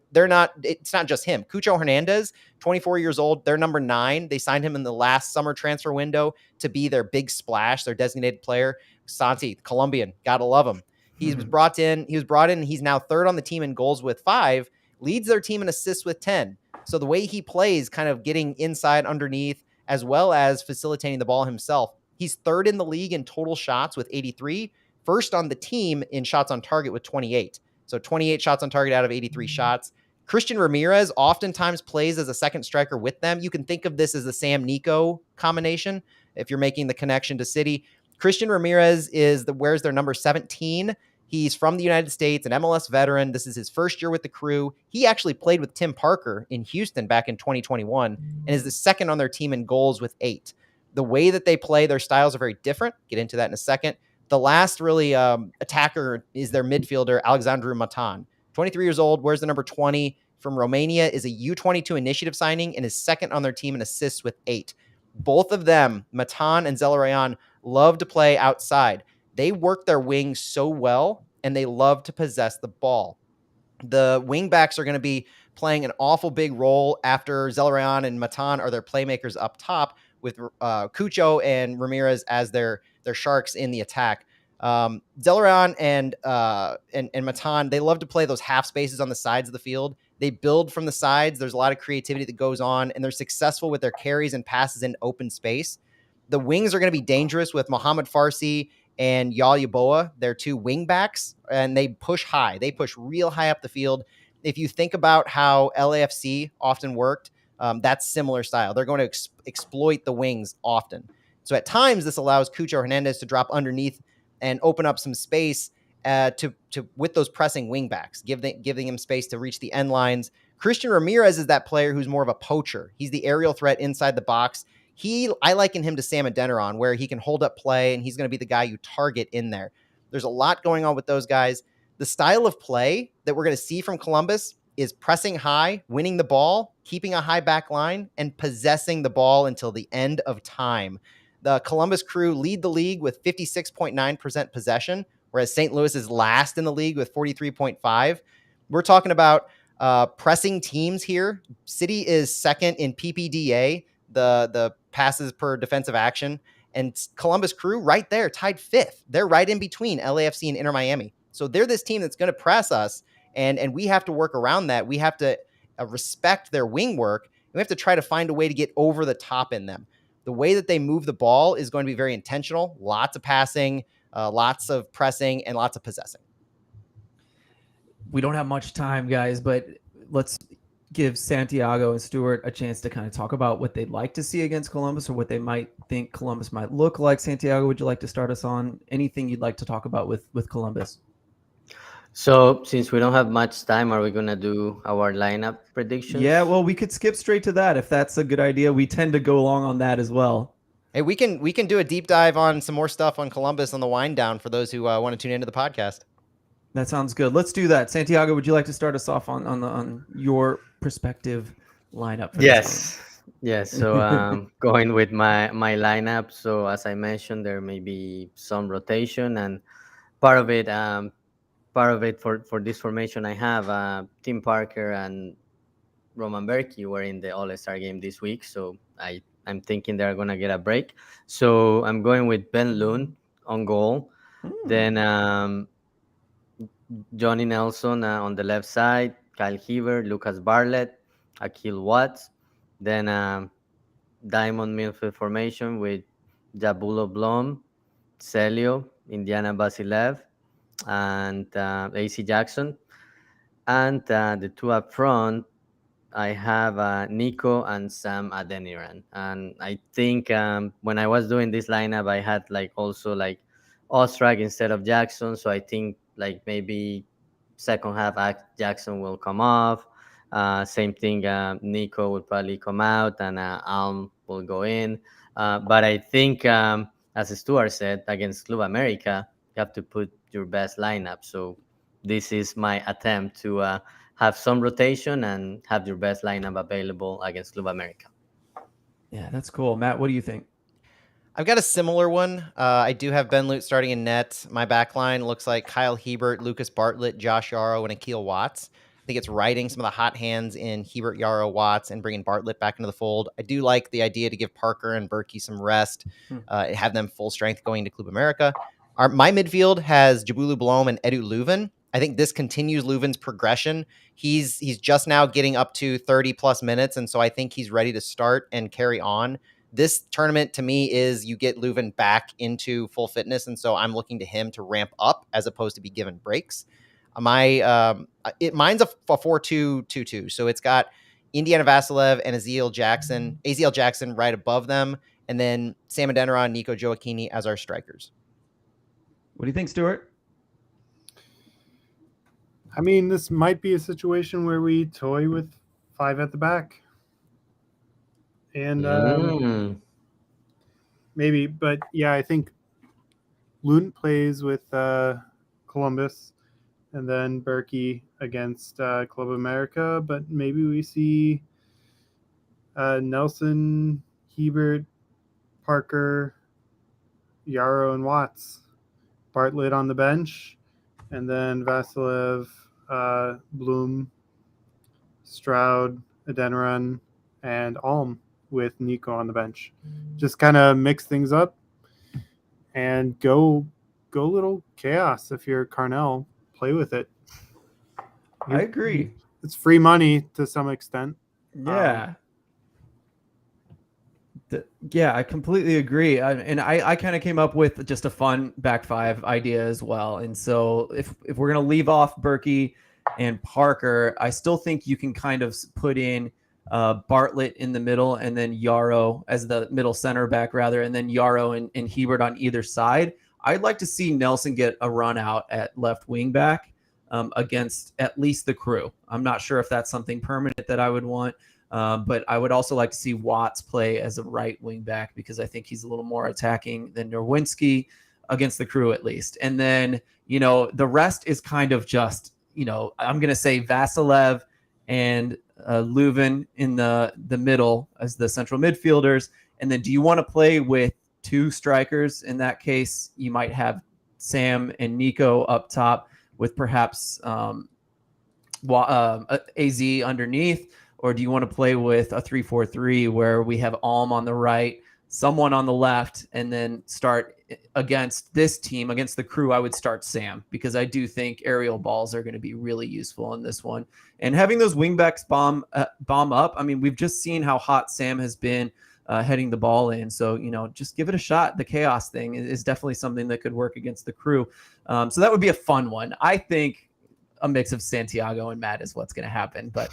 it's not just him. Cucho Hernandez, 24 years old, they're number 9. They signed him in the last summer transfer window to be their big splash, their designated player. Santi, Colombian, gotta love him. He was brought in, he's now third on the team in goals with 5, leads their team in assists with 10. So the way he plays, kind of getting inside underneath, as well as facilitating the ball himself, he's third in the league in total shots with 83, first on the team in shots on target with 28. So 28 shots on target out of 83 shots. Christian Ramirez oftentimes plays as a second striker with them. You can think of this as the Sam Nico combination if you're making the connection to City. Christian Ramirez wears their number 17. He's from the United States, an MLS veteran. This is his first year with the Crew. He actually played with Tim Parker in Houston back in 2021 and is the second on their team in goals with 8. The way that they play, their styles are very different. Get into that in a second. The last really attacker is their midfielder, Alexandru Matan. 23 years old, wears the number 20 from Romania, is a U22 initiative signing, and is second on their team in assists with 8. Both of them, Matan and Zelarayan, love to play outside. They work their wings so well, and they love to possess the ball. The wing backs are going to be playing an awful big role after Zelarayan and Matan are their playmakers up top, with Cucho and Ramirez as their sharks in the attack. Zelarayan and Matan, they love to play those half spaces on the sides of the field. They build from the sides. There's a lot of creativity that goes on, and they're successful with their carries and passes in open space. The wings are going to be dangerous with Mohamed Farsi and Yayaboa. They're 2 wing backs, and they push high. They push real high up the field. If you think about how LAFC often worked, that's similar style. They're going to exploit the wings often. So at times, this allows Cucho Hernandez to drop underneath and open up some space to with those pressing wing backs, giving him space to reach the end lines. Christian Ramirez is that player who's more of a poacher. He's the aerial threat inside the box. I liken him to Sam Adeniran, where he can hold up play, and he's going to be the guy you target in there. There's a lot going on with those guys. The style of play that we're going to see from Columbus is pressing high, winning the ball, keeping a high back line, and possessing the ball until the end of time. The Columbus Crew lead the league with 56.9% possession, whereas St. Louis is last in the league with 43.5%. We're talking about pressing teams here. City is second in PPDA, the passes per defensive action, and Columbus Crew right there, tied 5th. They're right in between LAFC and Inter Miami. So they're this team that's going to press us, and we have to work around that. We have to respect their wing work, and we have to try to find a way to get over the top in them. The way that they move the ball is going to be very intentional. Lots of passing, lots of pressing, and lots of possessing. We don't have much time, guys, but let's give Santiago and Stuart a chance to kind of talk about what they'd like to see against Columbus, or what they might think Columbus might look like. Santiago, would you like to start us on anything you'd like to talk about with Columbus? So since we don't have much time, are we going to do our lineup predictions? Yeah, well, we could skip straight to that if that's a good idea. We tend to go along on that as well. Hey, we can do a deep dive on some more stuff on Columbus on the wind down for those who want to tune into the podcast. That sounds good. Let's do that. Santiago, would you like to start us off on your perspective lineup? For Yes. So going with my lineup. So as I mentioned, there may be some rotation, and part of it for this formation, I have Tim Parker and Roman Berkey were in the All-Star game this week, so I'm thinking they're gonna get a break. So I'm going with Ben Loon on goal. Then Johnny Nelson on the left side, Kyle Heaver, Lucas Bartlett, Akil Watts. Then Diamond midfield formation with Jabulo Blom, Celio, Indiana Basilev, and AC Jackson. And the 2 up front, I have Nico and Sam Adeniran. And I think when I was doing this lineup, I had also Ostrak instead of Jackson. So I think maybe second half Jackson will come off. Same thing, Nico will probably come out, and Alm will go in. But I think, as Stuart said, against Club America, you have to put your best lineup. So this is my attempt to have some rotation and have your best lineup available against Club America. Yeah, that's cool. Matt, what do you think? I've got a similar one. I do have Ben Lute starting in net. My back line looks like Kyle Hebert, Lucas Bartlett, Josh Yarrow, and Akil Watts. I think it's riding some of the hot hands in Hebert, Yarrow, Watts, and bringing Bartlett back into the fold. I do like the idea to give Parker and Berkey some rest, have them full strength going to Club America. My midfield has Jabulu Blom and Edu Leuven. I think this continues Leuven's progression. He's just now getting up to 30 plus minutes, and so I think he's ready to start and carry on. This tournament to me is you get Leuven back into full fitness, and so I'm looking to him to ramp up as opposed to be given breaks. Mine's a 4-2-2-2, so it's got Indiana Vasilev and Aziel Jackson right above them, and then Sam Adeniran, Nico Joachini as our strikers. What do you think, Stuart? I mean, this might be a situation where we toy with 5 at the back. And maybe, but yeah, I think Luton plays with Columbus, and then Berkey against Club America. But maybe we see Nelson, Hebert, Parker, Yarrow, and Watts. Bartlett on the bench, and then Vasilev, Bloom, Stroud, Adeniran, and Alm with Nico on the bench. Just kind of mix things up and go little chaos. If you're Carnell, play with it. I agree. It's free money to some extent. Yeah. Yeah, I completely agree. I kind of came up with just a fun back five idea as well. And so if we're going to leave off Berkey and Parker, I still think you can kind of put in Bartlett in the middle and then Yarrow as the middle center back rather, and then Yarrow and Hebert on either side. I'd like to see Nelson get a run out at left wing back against at least the Crew. I'm not sure if that's something permanent that I would want. But I would also like to see Watts play as a right wing back because I think he's a little more attacking than Nerwinski against the Crew at least. And then, the rest is kind of just, I'm going to say Vasilev and Leuven in the middle as the central midfielders. And then do you want to play with two strikers? In that case, you might have Sam and Nico up top with perhaps AZ underneath. Or do you want to play with a 3-4-3 where we have Alm on the right, someone on the left, and then start against this team, against the Crew? I would start Sam because I do think aerial balls are going to be really useful in this one. And having those wingbacks bomb up, I mean, we've just seen how hot Sam has been heading the ball in. So, just give it a shot. The chaos thing is definitely something that could work against the Crew. So that would be a fun one. I think a mix of Santiago and Matt is what's going to happen. But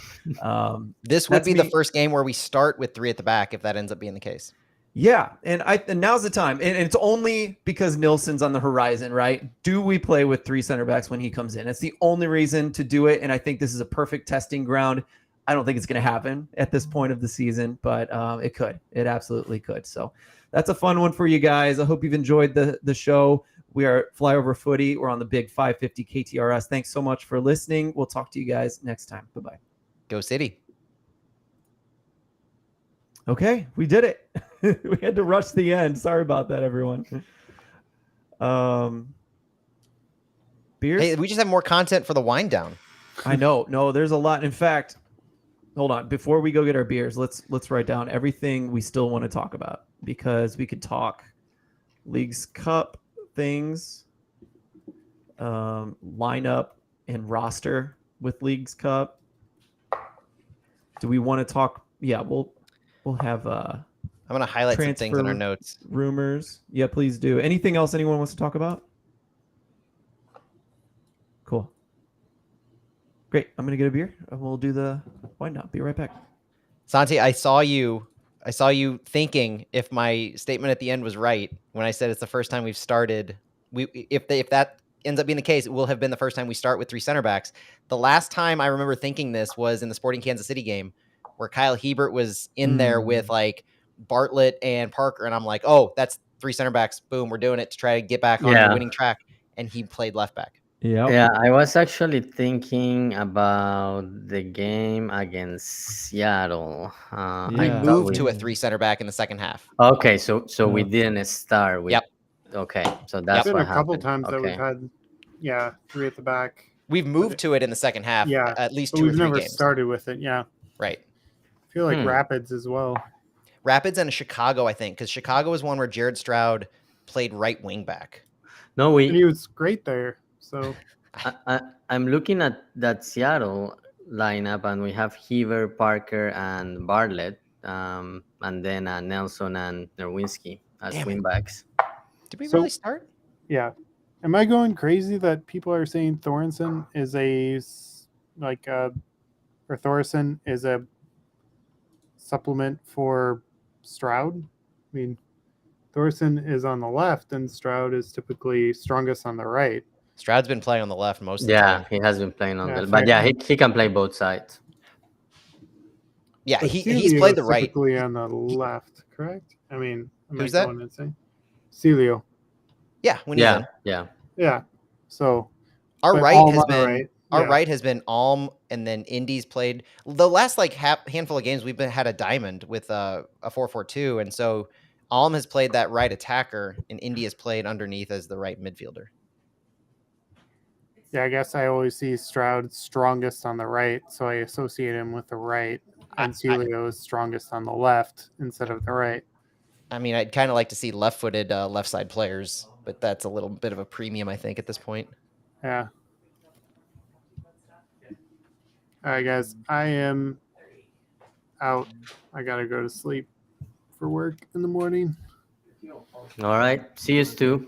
this would be the first game where we start with three at the back if that ends up being the case. Yeah, and now's the time. And it's only because Nilsson's on the horizon, right? Do we play with three center backs when he comes in? It's the only reason to do it, and I think this is a perfect testing ground. I don't think it's going to happen at this point of the season, but it could. It absolutely could. So that's a fun one for you guys. I hope you've enjoyed the show. We are Flyover Footy. We're on the big 550 KTRS. Thanks so much for listening. We'll talk to you guys next time. Bye-bye. Go City. Okay, we did it. We had to rush the end. Sorry about that, everyone. Beers? Hey, we just have more content for the wind down. I know. No, there's a lot. In fact, hold on. Before we go get our beers, let's write down everything we still want to talk about because we could talk Leagues Cup things, lineup and roster with Leagues Cup. Do we want to talk? Yeah, we'll have I'm going to highlight some things in our notes. Rumors. Yeah, please do. Anything else anyone wants to talk about? Cool. Great. I'm going to get a beer and we'll do the wind down. Be right back. Santi, I saw you thinking if my statement at the end was right when I said it's the first time we've started. If that ends up being the case, it will have been the first time we start with three center backs. The last time I remember thinking this was in the Sporting Kansas City game where Kyle Hebert was in there with like Bartlett and Parker. And I'm like, oh, that's three center backs. Boom. We're doing it to try to get back on the winning track. And he played left back. Yeah, I was actually thinking about the game against Seattle. I moved to a three center back in the second half. Okay, so we didn't start with. Yep. Okay, so that's been what a couple happened. times that we've had, three at the back. We've moved to it in the second half. Yeah, at least but 2 or 3 we've never games. started with it. Yeah, right. I feel like Rapids as well. Rapids and Chicago, I think, because Chicago was one where Jared Stroud played right wing back. No, and he was great there. So I'm looking at that Seattle lineup, and we have Hever, Parker, and Bartlett, and then Nelson and Nerwinski as wingbacks. Did we really start? Yeah. Am I going crazy that people are saying Thornton is Thorson is a supplement for Stroud? I mean, Thorson is on the left, and Stroud is typically strongest on the right. Stroud's been playing on the left most of the time. Yeah, he has been playing on the but he can play both sides. Yeah, he's played the right. Typically on the left, correct? I mean, Who's that? Going insane? Celio. Yeah, when he's in. Yeah. So Our but right Alm has on the been right. our Yeah. right has been Alm, and then Indy's played the last like handful of games. We've had a diamond with a 4-4-2, and so Alm has played that right attacker, and Indy has played underneath as the right midfielder. Yeah, I guess I always see Stroud strongest on the right, so I associate him with the right, and Celio is strongest on the left instead of the right. I mean, I'd kind of like to see left-footed left side players, but that's a little bit of a premium, I think, at this point. Yeah. All right, guys, I am out. I gotta go to sleep for work in the morning. All right. See you, Stu.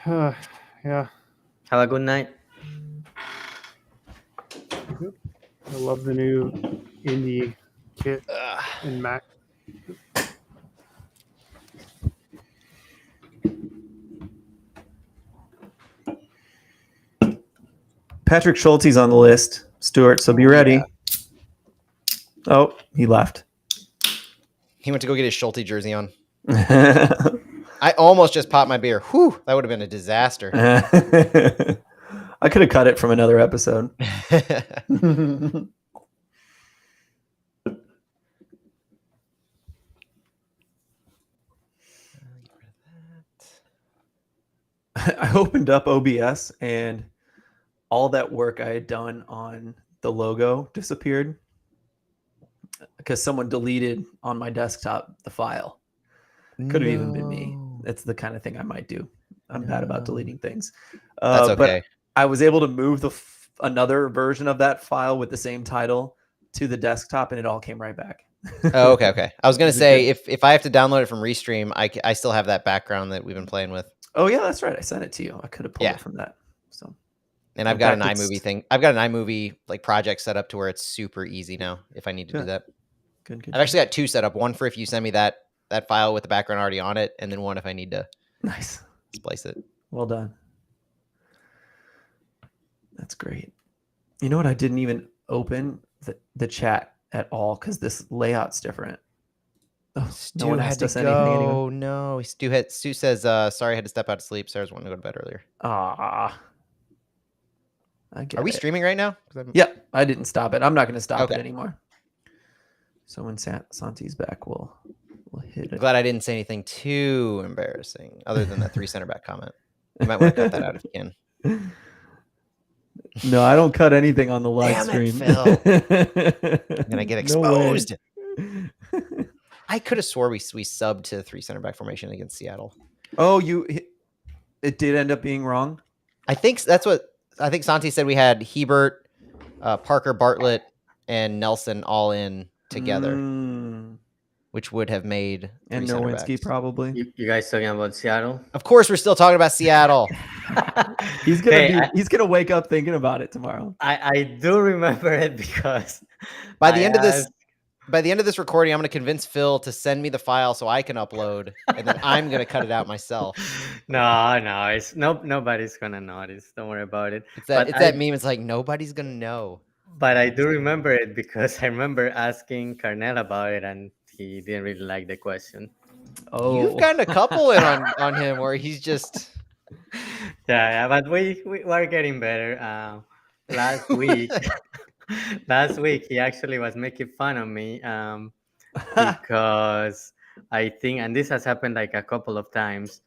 Yeah. Have a good night. I love the new indie kit and Mac. Patrick Schulte's on the list, Stuart. So be ready. Yeah. Oh, he left. He went to go get his Schulte jersey on. I almost just popped my beer. Whew, that would have been a disaster. I could have cut it from another episode. I opened up OBS and all that work I had done on the logo disappeared because someone deleted on my desktop the file. Could have even been me. That's the kind of thing I might do. I'm bad about deleting things. That's okay. But I was able to move another version of that file with the same title to the desktop, and it all came right back. Oh, okay. I was going to say, if I have to download it from Restream, I still have that background that we've been playing with. Oh, yeah, that's right. I sent it to you. I could have pulled it from that. So, and I've got an iMovie thing. I've got an iMovie like project set up to where it's super easy now if I need to do that. Good. I've actually got two set up. One for if you send me that file with the background already on it, and then one if I need to splice it. Well done. That's great. You know what? I didn't even open the chat at all because this layout's different. Oh, no one asked us anything. Oh no, Stu says, "Sorry, I had to step out to sleep. Sarah's wanting to go to bed earlier." I get Are we streaming right now? Yeah, I didn't stop it. I'm not going to stop it anymore. So when Santi's back, we'll hit it. I'm glad I didn't say anything too embarrassing, other than that 3 center back comment. You might want to cut that out if you can. No, I don't cut anything on the live stream. Phil. I'm gonna get exposed. No I could have swore we subbed to 3 center back formation against Seattle. Oh, it did end up being wrong. I think Santi said we had Hebert, Parker, Bartlett, and Nelson all in together, which would have made and Nowinski probably. You guys talking about Seattle? Of course, we're still talking about Seattle. He's gonna wake up thinking about it tomorrow. I do remember it because by the end of this recording, I'm going to convince Phil to send me the file so I can upload, and then I'm going to cut it out myself. No, it's nobody's going to notice. Don't worry about it. It's that meme. It's like nobody's going to know. But I do remember it because I remember asking Carnell about it, and he didn't really like the question. Oh, you've gotten a couple in on him where he's just. Yeah, but we are getting better. Last week he actually was making fun of me because I think, and this has happened like a couple of times,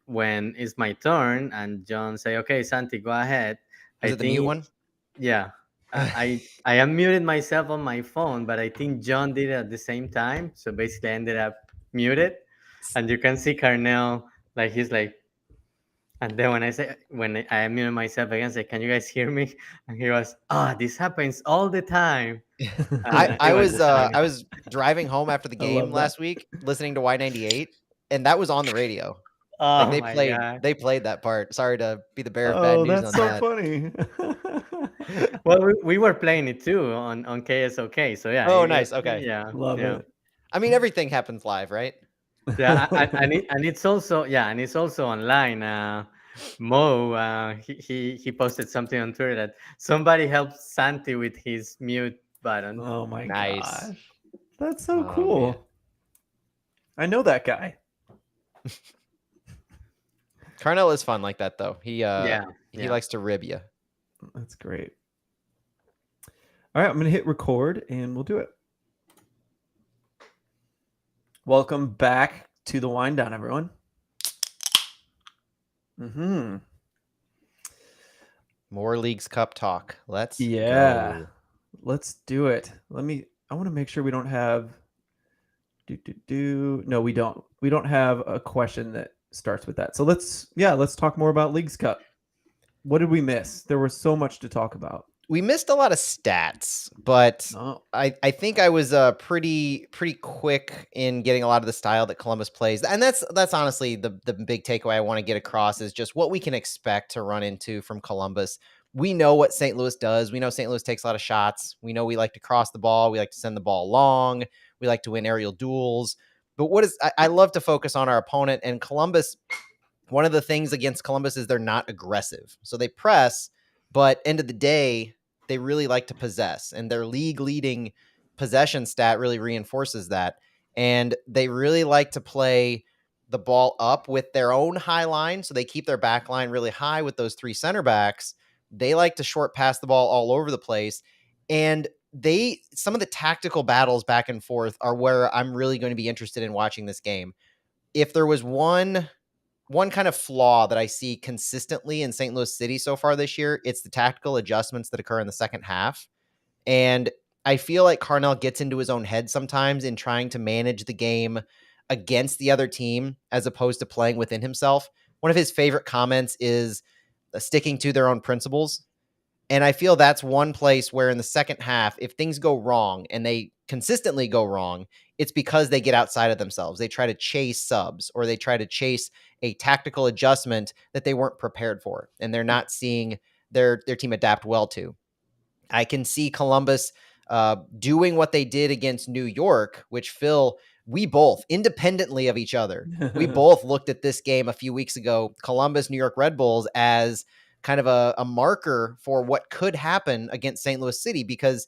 when it's my turn and John say, "Okay, Santi, go ahead." Is it the mute one? Yeah, I unmuted myself on my phone, but I think John did it at the same time, so basically I ended up muted, and you can see Carnell like he's like. And then when I unmuted myself again, I said, "Can you guys hear me?" And he was, this happens all the time." I was driving home after the game last week, listening to Y98, and that was on the radio. Oh, like they played that part. Sorry to be the bearer of bad news on that. Oh, that's so funny. Well, we were playing it too on KSOK. So yeah. Oh, nice. Okay. Yeah. Love it. I mean, everything happens live, right? Yeah, and it's also online. Mo, he posted something on Twitter that somebody helped Santi with his mute button. Oh my gosh, that's so cool. Man. I know that guy. Carnell is fun like that, though. He Yeah. likes to rib you. That's great. All right, I'm going to hit record and we'll do it. Welcome back to the Wind Down, everyone. More Leagues Cup talk. Let's go. go. Let's do it. I want to make sure we don't have No, we don't. We don't have a question that starts with that. So let's talk more about Leagues Cup. What did we miss? There was so much to talk about. We missed a lot of stats, but I think I was pretty quick in getting a lot of the style that Columbus plays. And that's honestly the big takeaway I want to get across is just what we can expect to run into from Columbus. We know what St. Louis does. We know St. Louis takes a lot of shots. We know we like to cross the ball. We like to send the ball long. We like to win aerial duels. But I love to focus on our opponent, and Columbus. One of the things against Columbus is they're not aggressive. So they press, but end of the day, they really like to possess, and their league leading possession stat really reinforces that. And they really like to play the ball up with their own high line. So they keep their back line really high with those three center backs. They like to short pass the ball all over the place. And some of the tactical battles back and forth are where I'm really going to be interested in watching this game. If there was one kind of flaw that I see consistently in St. Louis City so far this year, it's the tactical adjustments that occur in the second half. And I feel like Carnell gets into his own head sometimes in trying to manage the game against the other team as opposed to playing within himself. One of his favorite comments is sticking to their own principles. And I feel that's one place where in the second half, if things go wrong and they consistently go wrong, it's because they get outside of themselves. They try to chase subs or they try to chase a tactical adjustment that they weren't prepared for. And they're not seeing their team adapt well to. I can see Columbus doing what they did against New York, which Phil, we both, independently of each other, we both looked at this game a few weeks ago, Columbus, New York Red Bulls, as kind of a marker for what could happen against St. Louis City, because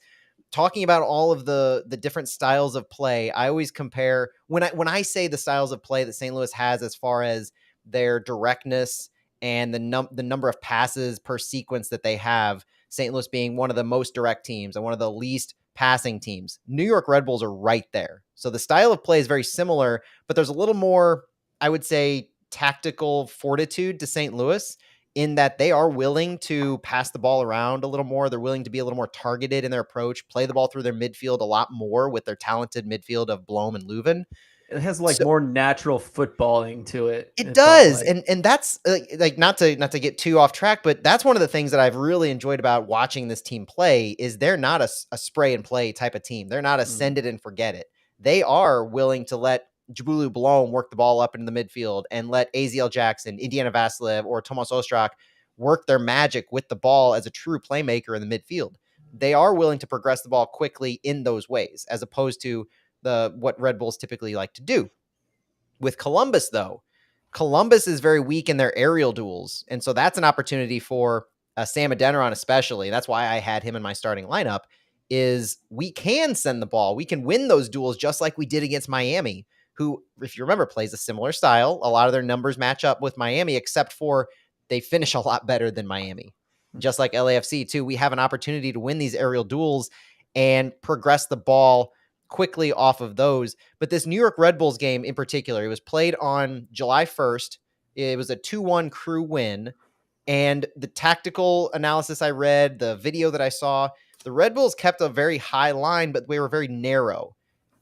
talking about all of the different styles of play, I always compare when I say the styles of play that St. Louis has as far as their directness and the number of passes per sequence that they have, St. Louis being one of the most direct teams and one of the least passing teams. New York Red Bulls are right there. So the style of play is very similar, but there's a little more, I would say, tactical fortitude to St. Louis, in that they are willing to pass the ball around a little more. They're willing to be a little more targeted in their approach, play the ball through their midfield a lot more with their talented midfield of Blom and Leuven. It has more natural footballing to it. It does. Like. And that's like not to get too off track, but that's one of the things that I've really enjoyed about watching this team play is they're not a spray and play type of team. They're not a send it and forget it. They are willing to let Jabulu Blom work the ball up into the midfield and let Aziel Jackson, Indiana Vasilev, or Tomas Ostrak work their magic with the ball as a true playmaker in the midfield. They are willing to progress the ball quickly in those ways, as opposed to what Red Bulls typically like to do. With Columbus, though, Columbus is very weak in their aerial duels, and so that's an opportunity for Sam Adeniran especially. That's why I had him in my starting lineup, is we can send the ball. We can win those duels just like we did against Miami, who, if you remember, plays a similar style. A lot of their numbers match up with Miami, except for they finish a lot better than Miami. Just like LAFC, too, we have an opportunity to win these aerial duels and progress the ball quickly off of those. But this New York Red Bulls game in particular, it was played on July 1st. It was a 2-1 Crew win. And the tactical analysis I read, the video that I saw, the Red Bulls kept a very high line, but they were very narrow.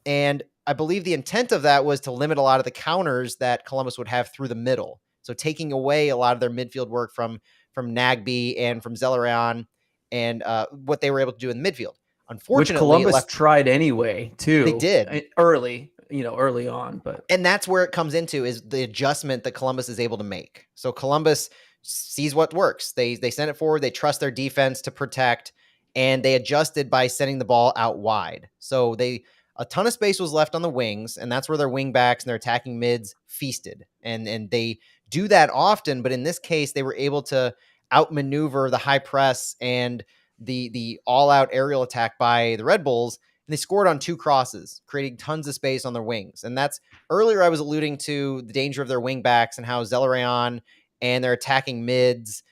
And I believe the intent of that was to limit a lot of the counters that Columbus would have through the middle. So taking away a lot of their midfield work from Nagbe and from Zelarayan and what they were able to do in the midfield. Unfortunately, which Columbus tried anyway, too. They did early on, and that's where it comes into is the adjustment that Columbus is able to make. So Columbus sees what works. They send it forward. They trust their defense to protect, and they adjusted by sending the ball out wide. So a ton of space was left on the wings, and that's where their wing backs and their attacking mids feasted. And they do that often, but in this case, they were able to outmaneuver the high press and the all-out aerial attack by the Red Bulls. they scored on 2 crosses, creating tons of space on their wings. And that's earlier I was alluding to the danger of their wing backs and how Zelarayan and their attacking mids,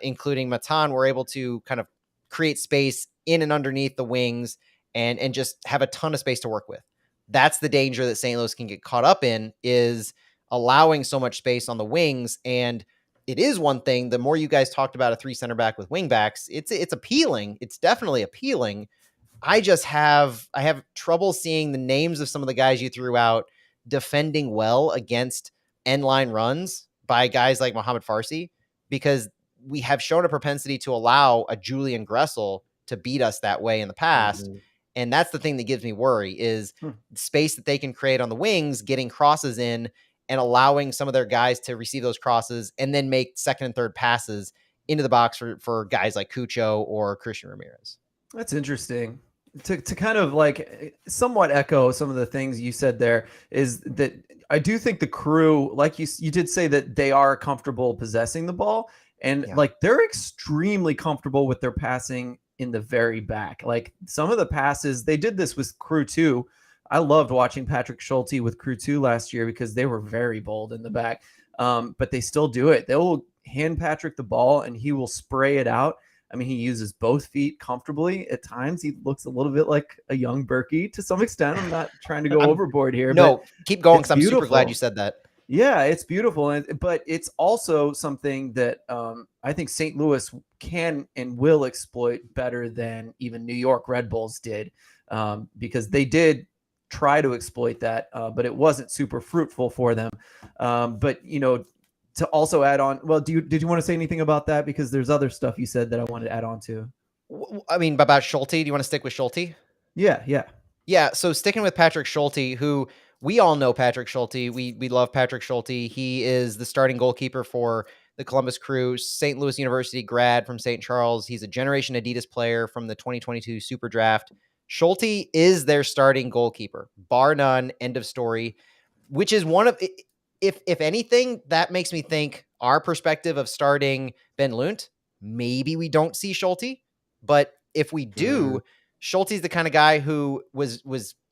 including Matan, were able to kind of create space in and underneath the wings and just have a ton of space to work with. That's the danger that St. Louis can get caught up in, is allowing so much space on the wings. And it is one thing, the more you guys talked about a 3 center back with wing backs, it's appealing. It's definitely appealing. I have trouble seeing the names of some of the guys you threw out defending well against end line runs by guys like Mohamed Farsi, because we have shown a propensity to allow a Julian Gressel to beat us that way in the past. Mhm. And that's the thing that gives me worry, is space that they can create on the wings, getting crosses in and allowing some of their guys to receive those crosses and then make second and third passes into the box for guys like Cucho or Christian Ramirez. That's interesting. To kind of like somewhat echo some of the things you said there, is that I do think the Crew, like you did say that they are comfortable possessing the ball, and like they're extremely comfortable with their passing in the very back. Like some of the passes, they did this with Crew 2. I loved watching Patrick Schulte with Crew 2 last year because they were very bold in the back. But they still do it. They will hand Patrick the ball and he will spray it out. I mean, he uses both feet comfortably. At times, he looks a little bit like a young Berkey to some extent. I'm not trying to go overboard here. No, but keep going, because I'm beautiful. super glad you said that. Yeah, it's beautiful. But it's also something that I think St. Louis can and will exploit better than even New York Red Bulls did, because they did try to exploit that, but it wasn't super fruitful for them. But, to also add on, well, did you want to say anything about that? Because there's other stuff you said that I wanted to add on to. I mean, about Schulte, do you want to stick with Schulte? Yeah. So sticking with Patrick Schulte, who we all know Patrick Schulte. We love Patrick Schulte. He is the starting goalkeeper for the Columbus Crew, St. Louis University grad from St. Charles. He's a Generation Adidas player from the 2022 Super Draft. Schulte is their starting goalkeeper, bar none, end of story, which is one of, if anything, that makes me think our perspective of starting Ben Lunt, maybe we don't see Schulte, but if we do, Schulte's the kind of guy who was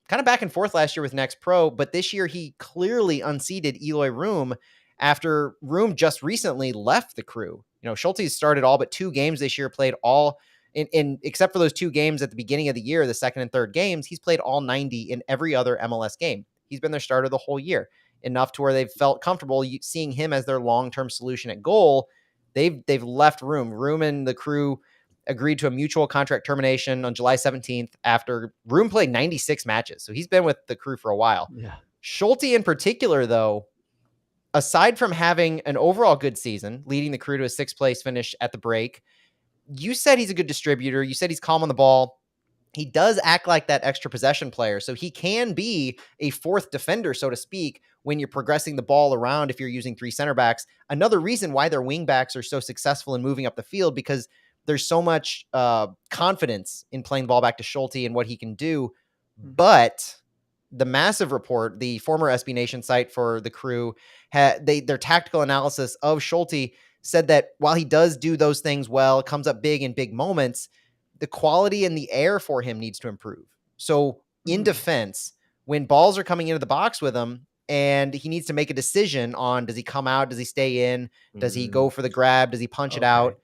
kind of back and forth last year with Next Pro, but this year he clearly unseated Eloy Room after Room just recently left the Crew. Schulte started all but 2 games this year, played all in except for those 2 games at the beginning of the year, the second and third games, he's played all 90 in every other MLS game. He's been their starter the whole year, enough to where they've felt comfortable seeing him as their long-term solution at goal. They've left Room and the Crew agreed to a mutual contract termination on July 17th after Room played 96 matches. So he's been with the Crew for a while. Yeah. Schulte in particular, though, aside from having an overall good season, leading the Crew to a 6th place finish at the break, you said he's a good distributor. You said he's calm on the ball. He does act like that extra possession player. So he can be a 4th defender, so to speak, when you're progressing the ball around if you're using 3 center backs. Another reason why their wing backs are so successful in moving up the field, because there's so much confidence in playing the ball back to Schulte and what he can do. But the Massive Report, the former SB Nation site for the Crew, their tactical analysis of Schulte said that while he does do those things well, comes up big in big moments, the quality in the air for him needs to improve. So in defense, when balls are coming into the box with him and he needs to make a decision on, does he come out? Does he stay in? Does he go for the grab? Does he punch it out?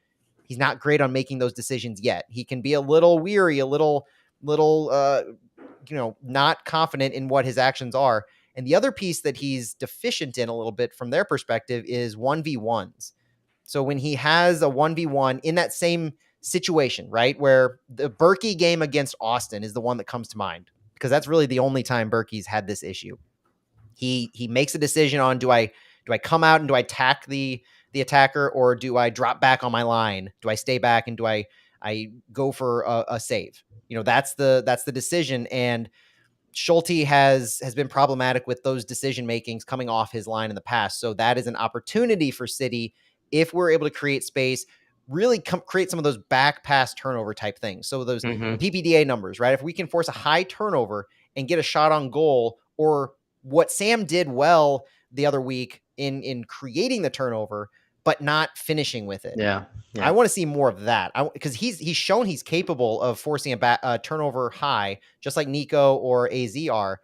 He's not great on making those decisions yet. He can be a little weary, a little, not confident in what his actions are. And the other piece that he's deficient in a little bit from their perspective is 1v1s. So when he has a 1v1 in that same situation, right, where the Berkey game against Austin is the one that comes to mind, because that's really the only time Berkey's had this issue. He makes a decision on, do I come out and do I attack the attacker, or do I drop back on my line? Do I stay back and do I go for a save? That's the decision. And Schulte has been problematic with those decision makings coming off his line in the past. So that is an opportunity for City, if we're able to create space, really create some of those back pass turnover type things. So those PPDA numbers, right? If we can force a high turnover and get a shot on goal, or what Sam did well the other week in creating the turnover, but not finishing with it. Yeah. I want to see more of that because he's shown he's capable of forcing a turnover high, just like Nico or AZ are.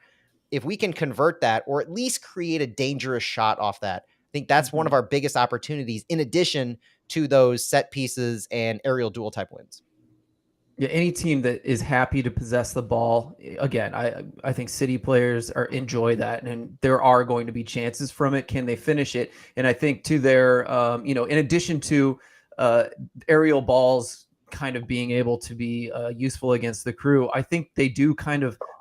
If we can convert that or at least create a dangerous shot off that, I think that's one of our biggest opportunities in addition to those set pieces and aerial duel type wins. Yeah, any team that is happy to possess the ball, again, I think City players enjoy that, and there are going to be chances from it. Can they finish it? And I think to their, in addition to aerial balls kind of being able to be useful against the Crew, I think they do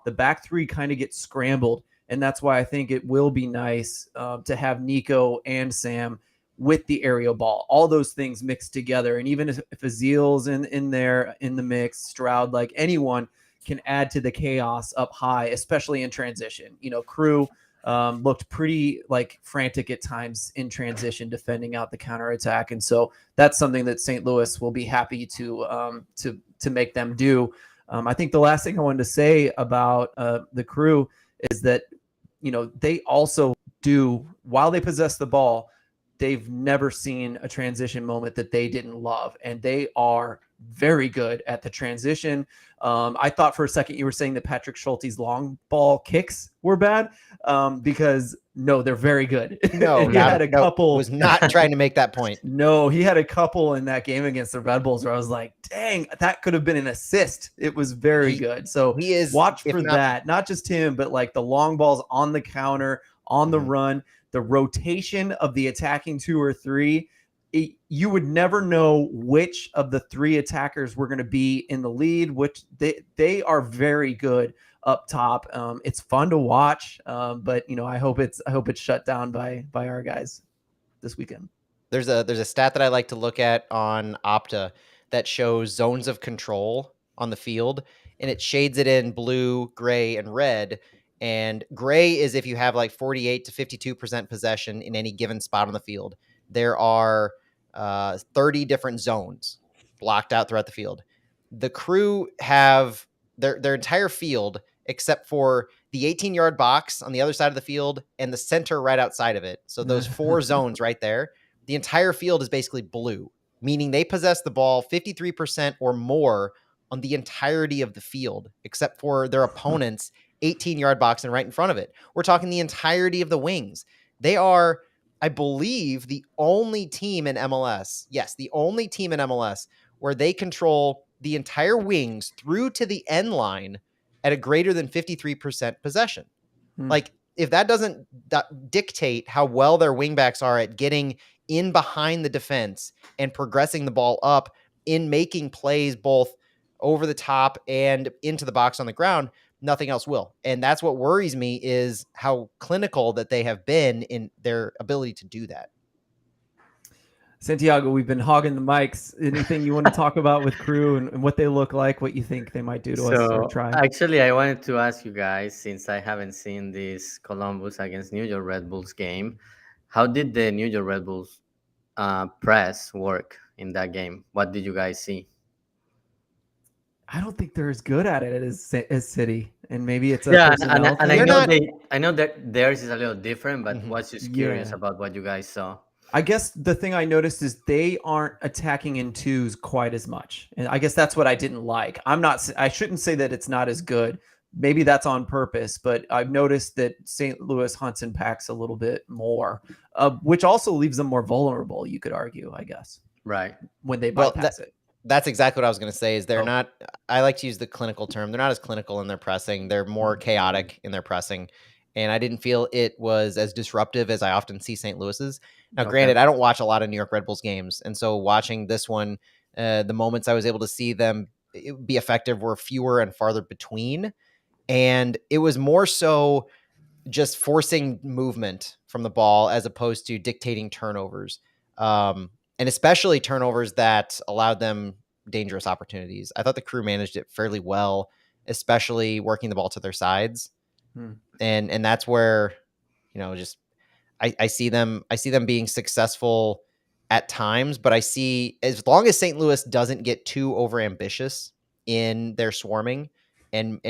the back three kind of get scrambled, and that's why I think it will be nice to have Nico and Sam with the aerial ball, all those things mixed together. And even if Azil's in there in the mix, Stroud, like anyone can add to the chaos up high, especially in transition. Crew looked pretty like frantic at times in transition, defending out the counterattack. And so that's something that St. Louis will be happy to make them do. I think the last thing I wanted to say about the Crew is that, they also do, while they possess the ball, they've never seen a transition moment that they didn't love, and they are very good at the transition. I thought for a second you were saying that Patrick Schulte's long ball kicks were bad, because no, they're very good. No, he had a couple. Was not trying to make that point. No, he had a couple in that game against the Red Bulls where I was like, dang, that could have been an assist. It was very good. So he is, watch for that. Not just him, but like the long balls on the counter, on the run. The rotation of the attacking 2 or 3, you would never know which of the 3 attackers were going to be in the lead, which they are very good up top. It's fun to watch, but I hope it's shut down by our guys this weekend. There's a stat that I like to look at on Opta that shows zones of control on the field, and it shades it in blue, gray, and red. And gray is if you have like 48 to 52% possession in any given spot on the field. There are 30 different zones blocked out throughout the field. The Crew have their entire field, except for the 18-yard box on the other side of the field and the center right outside of it. So those 4 zones right there, the entire field is basically blue, meaning they possess the ball 53% or more on the entirety of the field, except for their opponents' 18-yard box and right in front of it. We're talking the entirety of the wings. They are, I believe, the only team in MLS. Yes, the only team in MLS where they control the entire wings through to the end line at a greater than 53% possession. Like, if that doesn't dictate how well their wingbacks are at getting in behind the defense and progressing the ball up in making plays both over the top and into the box on the ground, nothing else will. And that's what worries me, is how clinical that they have been in their ability to do that. Santiago, we've been hogging the mics. Anything you want to talk about with Crew and what they look like, what you think they might do to us or try? Actually, I wanted to ask you guys, since I haven't seen this Columbus against New York Red Bulls game, how did the New York Red Bulls press work in that game? What did you guys see? I don't think they're as good at it as City, and maybe it's and I know that theirs is a little different, but was just curious about what you guys saw. I guess the thing I noticed is they aren't attacking in twos quite as much, and I guess that's what I didn't like. I shouldn't say that it's not as good. Maybe that's on purpose, but I've noticed that St. Louis hunts and packs a little bit more, which also leaves them more vulnerable. You could argue, I guess, right, when they bypass it. That's exactly what I was going to say, is they're not, I like to use the clinical term. They're not as clinical in their pressing. They're more chaotic in their pressing. And I didn't feel it was as disruptive as I often see St. Louis's. Now, granted, I don't watch a lot of New York Red Bulls games. And so watching this one, the moments I was able to see them be effective were fewer and farther between. And it was more so just forcing movement from the ball as opposed to dictating turnovers. And especially turnovers that allowed them dangerous opportunities. I thought the Crew managed it fairly well, especially working the ball to their sides. And that's where, just I see them being successful at times, but I see, as long as St. Louis doesn't get too overambitious in their swarming and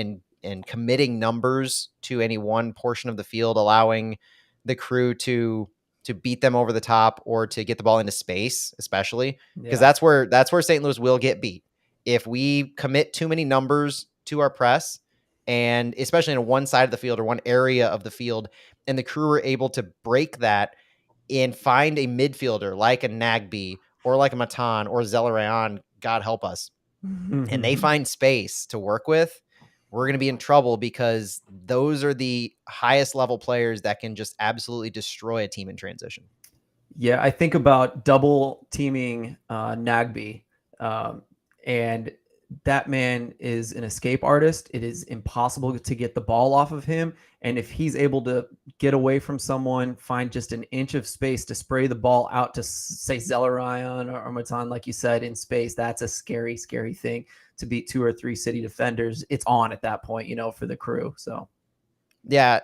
committing numbers to any one portion of the field, allowing the Crew to to beat them over the top or to get the ball into space, especially because Yeah. that's where St. Louis will get beat. If we commit too many numbers to our press, and especially in one side of the field or one area of the field, and the Crew are able to break that and find a midfielder like a Nagby or like a Matan or Zelarayan, God help us, and they find space to work with, we're going to be in trouble because those are the highest level players that can just absolutely destroy a team in transition. Yeah, I think about double teaming Nagby, and that man is an escape artist. It is impossible to get the ball off of him, and if he's able to get away from someone, find just an inch of space to spray the ball out to, say, Zelarayan or Matan, like you said, in space, that's a scary, scary thing to beat 2 or 3 city defenders. It's on at that point, for the Crew. So. Yeah,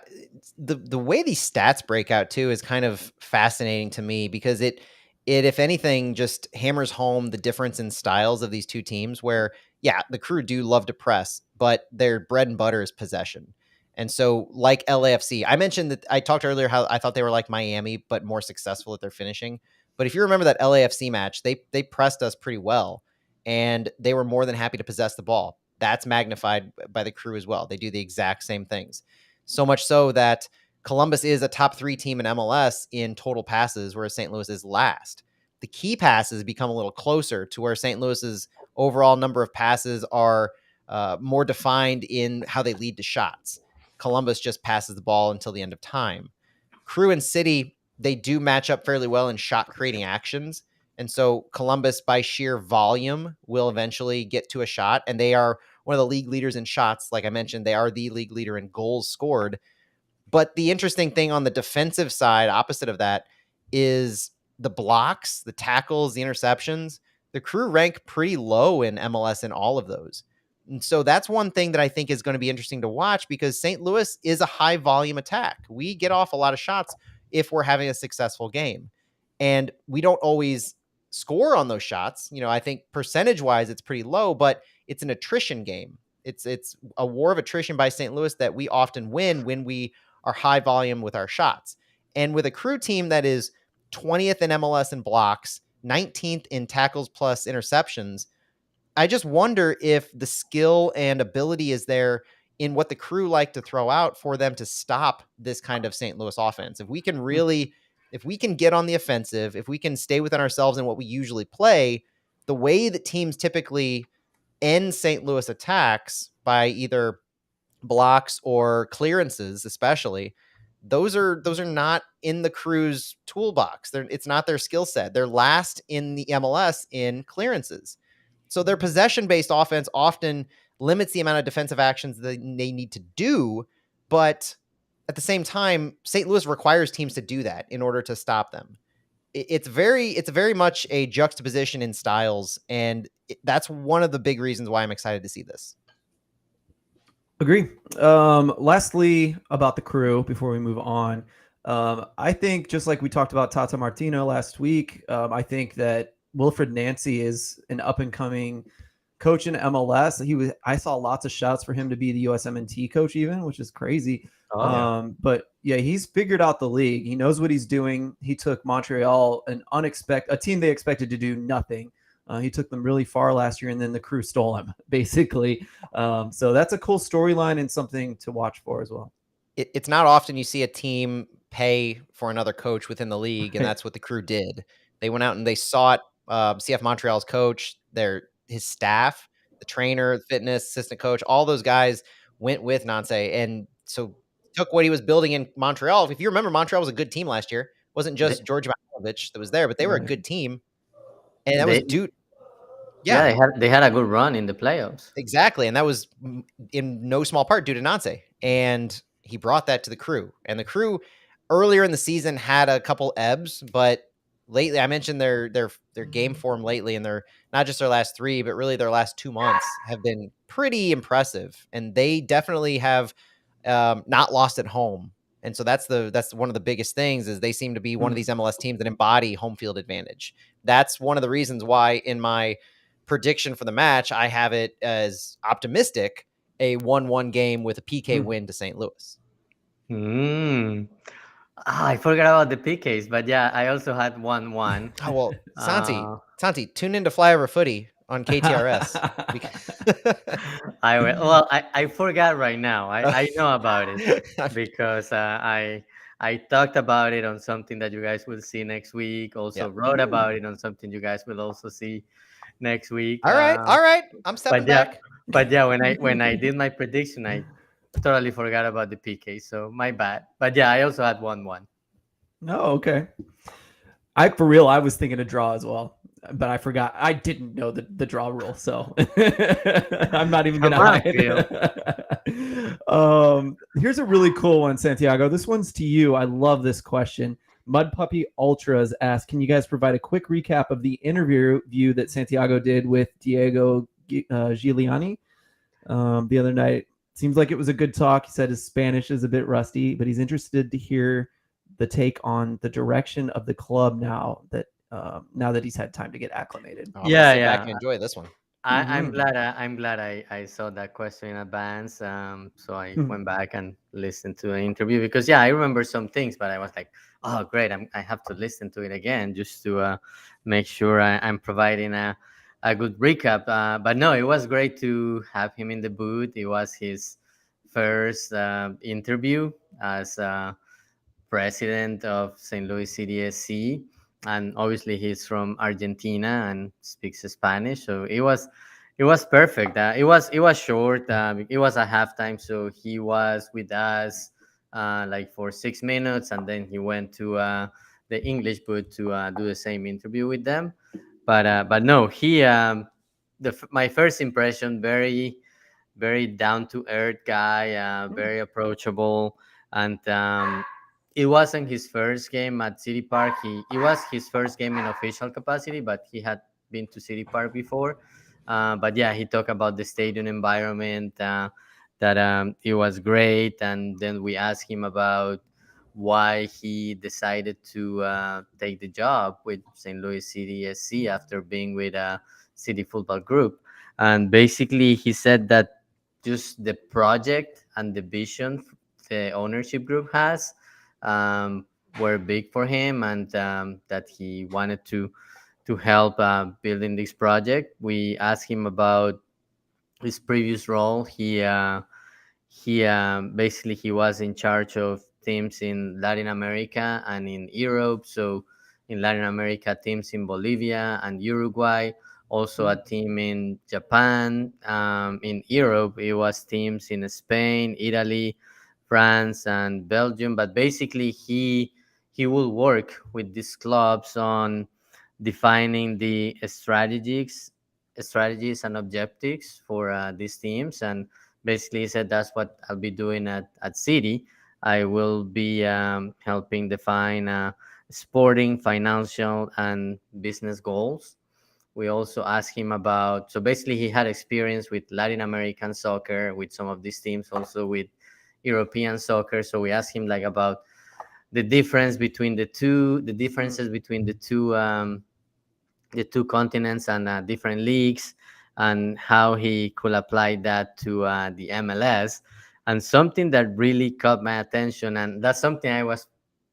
the way these stats break out too is kind of fascinating to me because it if anything just hammers home the difference in styles of these two teams where the Crew do love to press, but their bread and butter is possession. And so like LAFC, I mentioned that I talked earlier how I thought they were like Miami but more successful at their finishing. But if you remember that LAFC match, they pressed us pretty well and they were more than happy to possess the ball. That's magnified by the Crew as well. They do the exact same things. So much so that Columbus is a top 3 team in MLS in total passes, whereas St. Louis is last. The key passes become a little closer to where St. Louis's overall number of passes are more defined in how they lead to shots. Columbus just passes the ball until the end of time. Crew and City, they do match up fairly well in shot creating actions. And so Columbus, by sheer volume, will eventually get to a shot. And they are one of the league leaders in shots. Like I mentioned, they are the league leader in goals scored. But the interesting thing on the defensive side, opposite of that, is the blocks, the tackles, the interceptions. The Crew rank pretty low in MLS in all of those. And so that's one thing that I think is going to be interesting to watch because St. Louis is a high volume attack. We get off a lot of shots if we're having a successful game. And we don't always score on those shots. I think percentage wise, it's pretty low, but it's an attrition game. It's a war of attrition by St. Louis that we often win when we are high volume with our shots. And with a Crew team that is 20th in MLS in blocks, 19th in tackles plus interceptions, I just wonder if the skill and ability is there in what the Crew like to throw out for them to stop this kind of St. Louis offense. If we can get on the offensive, if we can stay within ourselves in what we usually play, the way that teams typically end St. Louis attacks by either blocks or clearances, especially, those are not in the Crew's toolbox. It's not their skill set. They're last in the MLS in clearances. So their possession-based offense often limits the amount of defensive actions that they need to do, but at the same time, St. Louis requires teams to do that in order to stop them. It's very much a juxtaposition in styles, and that's one of the big reasons why I'm excited to see this. Agree. Lastly, about the Crew, before we move on, I think just like we talked about Tata Martino last week, I think that Wilfred Nancy is an up-and-coming coach in MLS. I saw lots of shouts for him to be the USMNT coach even, which is crazy. But yeah, he's figured out the league. He knows what he's doing. He took Montreal, a team they expected to do nothing. He took them really far last year, and then the Crew stole him, basically. So that's a cool storyline and something to watch for as well. It's not often you see a team pay for another coach within the league, and that's what the Crew did. They went out and they sought CF Montreal's coach, his staff, the trainer, the fitness assistant coach, all those guys went with Nancy, and so took what he was building in Montreal. If you remember, Montreal was a good team last year. It wasn't just George Ivanovic that was there, but they were a good team. And that was due. Yeah, they had a good run in the playoffs. Exactly. And that was in no small part due to Nancy. And he brought that to the Crew. And the Crew earlier in the season had a couple ebbs, but lately I mentioned their game form lately, and they're not just their last 3, but really their last 2 months have been pretty impressive. And they definitely have not lost at home. And so that's one of the biggest things is they seem to be one of these MLS teams that embody home field advantage. That's one of the reasons why in my prediction for the match, I have it as optimistic, a 1-1 game with a PK win to St. Louis. I forgot about the PKs, but yeah, I also had 1-1. Oh well, Uh, Santi, tune into Flyover Footy on KTRS. I forgot right now. I know about it because I talked about it on something that you guys will see next week. Also Yeah. wrote about it on something you guys will also see next week. All right, all right. I'm stepping But yeah, back. when I did my prediction, I totally forgot about the PK. So my bad. But yeah, I also had 1-1. No, okay. For real, I was thinking a draw as well, but I forgot. I didn't know the draw rule, so I'm not even Come gonna on, hide. Phil. Here's a really cool one, Santiago. This one's to you. I love this question. Mud Puppy Ultras asked, can you guys provide a quick recap of the interview that Santiago did with Diego Giuliani the other night? Seems like it was a good talk. He said his Spanish is a bit rusty, but he's interested to hear the take on the direction of the club now that he's had time to get acclimated. I'm gonna sit back Yeah. and enjoy this one. I'm Mhm. glad. I'm glad I saw that question in advance. So I went back and listened to the interview because yeah, I remember some things, but I was like, oh great, I have to listen to it again just to make sure I'm providing a good recap. But no, it was great to have him in the booth. It was his first interview as president of St. Louis City SC, and obviously he's from Argentina and speaks Spanish. So it was perfect. It was short. It was a halftime, so he was with us like for 6 minutes, and then he went to the English booth to do the same interview with them. But no, he my first impression, very down to earth guy, very approachable, and it wasn't his first game at City Park. It was his first game in official capacity, but he had been to City Park before. But yeah, he talked about the stadium environment, that it was great, and then we asked him about why he decided to take the job with St. Louis City SC after being with City Football Group. And basically, he said that just the project and the vision the ownership group has were big for him, and that he wanted to help building this project. We asked him about his previous role. He basically he was in charge of teams in Latin America and in Europe. So in Latin America, teams in Bolivia and Uruguay. Also a team in Japan. In Europe, it was teams in Spain, Italy, France, and Belgium. But basically, he will work with these clubs on defining the strategies and objectives for these teams. And basically he said that's what I'll be doing at City. I will be helping define sporting, financial, and business goals. We also asked him about, so basically he had experience with Latin American soccer, with some of these teams, also with European soccer. So we asked him like about the differences between the two continents and different leagues, and how he could apply that to the MLS. And something that really caught my attention, and that's something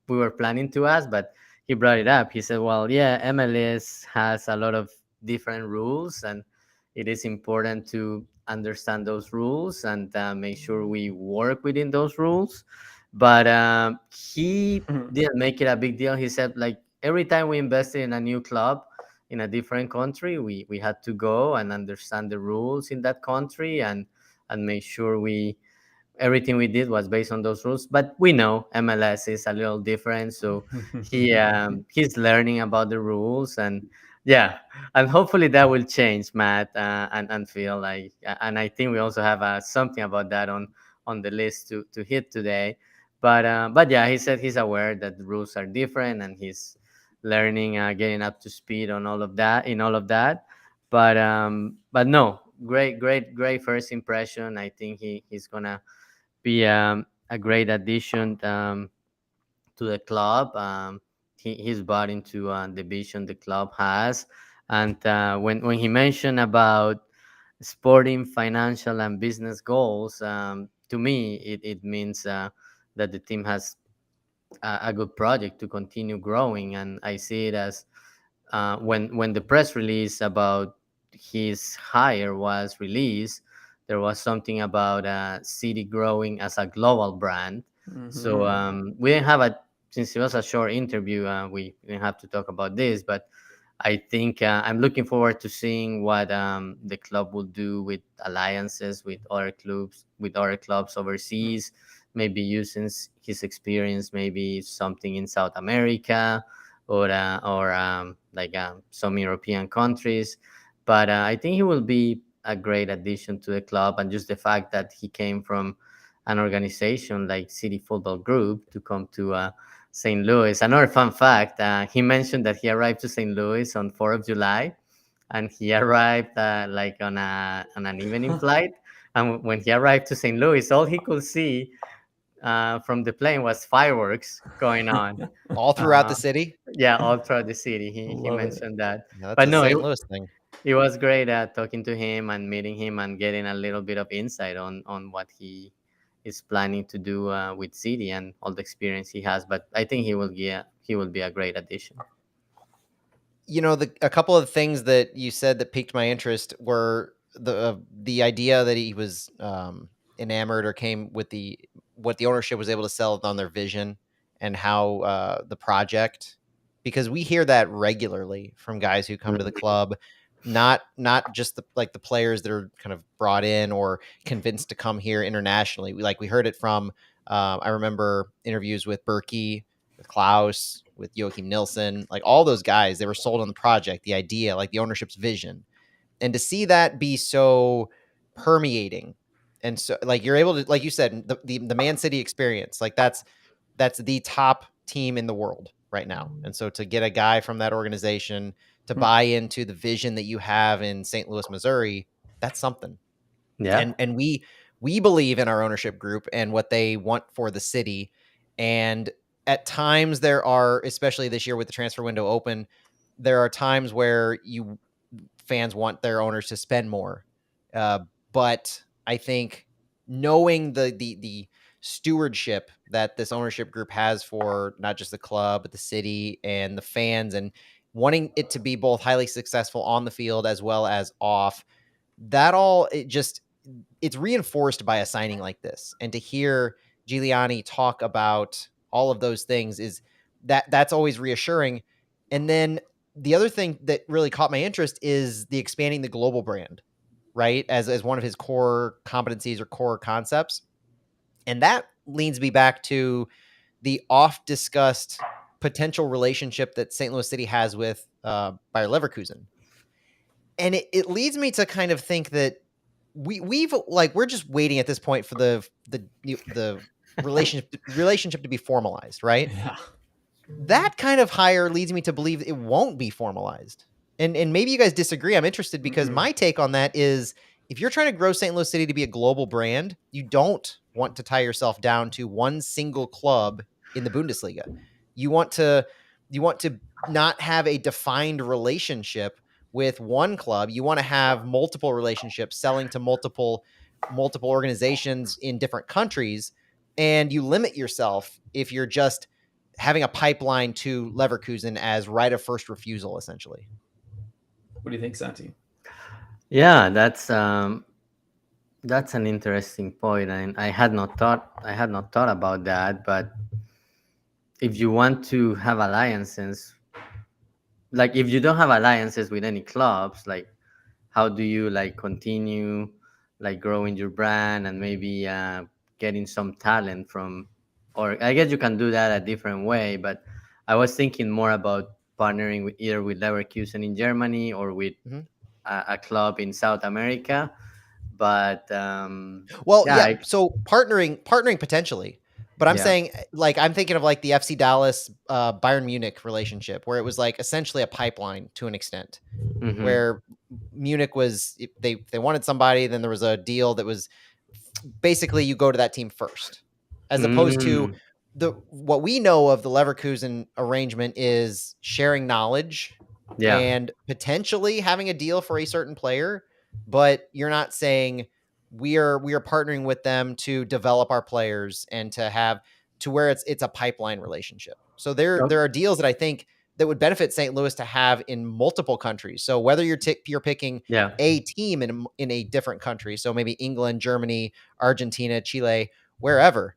we were planning to ask, but he brought it up. He said, "Well, yeah, MLS has a lot of different rules, and it is important to understand those rules and make sure we work within those rules." But he didn't make it a big deal. He said, like every time we invested in a new club in a different country, we had to go and understand the rules in that country and make sure we everything we did was based on those rules. But we know MLS is a little different, so he's learning about the rules. And yeah, and hopefully that will change, Matt, and feel like, and I think we also have something about that on the list to hit today. But yeah, he said he's aware that the rules are different, and he's learning, getting up to speed on all of that, in all of that. But no, great first impression. I think he's gonna be a great addition to the club. He's bought into the vision the club has. And when he mentioned about sporting, financial, and business goals, to me, it means that the team has a good project to continue growing. And I see it as when the press release about his hire was released, there was something about City growing as a global brand. So we didn't have since it was a short interview, we didn't have to talk about this, but I think I'm looking forward to seeing what the club will do with alliances with other clubs overseas. Maybe using his experience, maybe something in South America or like some European countries. But I think he will be a great addition to the club, and just the fact that he came from an organization like City Football Group to come to St. Louis. Another fun fact: he mentioned that he arrived to St. Louis on 4th of July, and he arrived like on an evening flight. And when he arrived to St. Louis, all he could see from the plane was fireworks going on. All throughout the city. Yeah, all throughout the city. He Love it. mentioned that. Yeah, that's But a no, St. Louis thing. it was great talking to him and meeting him and getting a little bit of insight on what he is planning to do with City and all the experience he has. But I think he will be a great addition. You know, a couple of things that you said that piqued my interest were the idea that he was enamored or came with what the ownership was able to sell on their vision and how the project, because we hear that regularly from guys who come to the club, not just the players that are kind of brought in or convinced to come here internationally. We heard it from I remember interviews with Berkey, with Klaus, with Joachim Nilsson, like all those guys. They were sold on the project, the idea, like the ownership's vision, and to see that be so permeating, and so like you're able to, like you said, the Man City experience, like that's the top team in the world right now, and so to get a guy from that organization to buy into the vision that you have in St. Louis, Missouri, that's something. Yeah. And we believe in our ownership group and what they want for the city. And at times there are, especially this year with the transfer window open, there are times where fans want their owners to spend more. But I think knowing the stewardship that this ownership group has for not just the club, but the city and the fans, and wanting it to be both highly successful on the field as well as off, that all, it's reinforced by a signing like this. And to hear Giuliani talk about all of those things that's always reassuring. And then the other thing that really caught my interest is the expanding the global brand, right? As one of his core competencies or core concepts. And that leads me back to the oft discussed potential relationship that St. Louis City has with Bayer Leverkusen. And it leads me to kind of think that we're just waiting at this point for the relationship to be formalized, right? Yeah. That kind of hire leads me to believe it won't be formalized. And maybe you guys disagree. I'm interested because my take on that is, if you're trying to grow St. Louis City to be a global brand, you don't want to tie yourself down to one single club in the Bundesliga. You want to not have a defined relationship with one club. You want to have multiple relationships, selling to multiple organizations in different countries, and you limit yourself if you're just having a pipeline to Leverkusen as right of first refusal, essentially. What do you think, Santi? Yeah, that's an interesting point, and I had not thought about that. But if you want to have alliances, like if you don't have alliances with any clubs, like how do you like continue like growing your brand and maybe getting some talent from, or I guess you can do that a different way, but I was thinking more about partnering with either with Leverkusen in Germany or with a club in South America. But so partnering potentially, but I'm saying, like, I'm thinking of like the FC Dallas Bayern Munich relationship, where it was like essentially a pipeline to an extent, where Munich was, they wanted somebody, then there was a deal that was basically you go to that team first, as opposed to what we know of the Leverkusen arrangement is sharing knowledge and potentially having a deal for a certain player, but you're not saying we are partnering with them to develop our players and to have to where it's a pipeline relationship. So there are deals that I think that would benefit St. Louis to have in multiple countries. So whether you're picking a team in a different country, so maybe England, Germany, Argentina, Chile, wherever,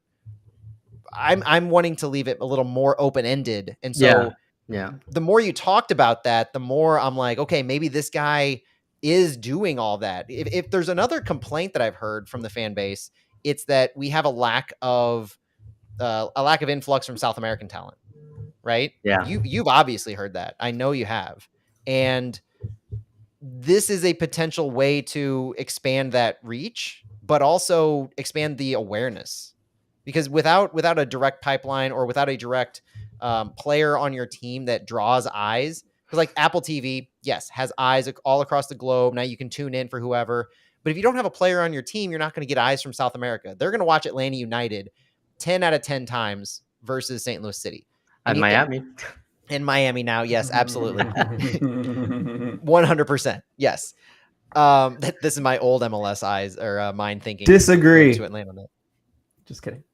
I'm wanting to leave it a little more open-ended. And so the more you talked about that, the more I'm like, okay, maybe this guy is doing all that. If there's another complaint that I've heard from the fan base, it's that we have a lack of influx from South American talent, right? Yeah. You've obviously heard that. I know you have. And this is a potential way to expand that reach, but also expand the awareness. Because without a direct pipeline or without a direct player on your team that draws eyes, because like Apple TV, yes, has eyes all across the globe. Now you can tune in for whoever. But if you don't have a player on your team, you're not going to get eyes from South America. They're going to watch Atlanta United 10 out of 10 times versus St. Louis City. And Miami. In Miami now, yes, absolutely. 100%. Yes. This is my old MLS eyes or mind thinking. Disagree. To Atlanta. Just kidding.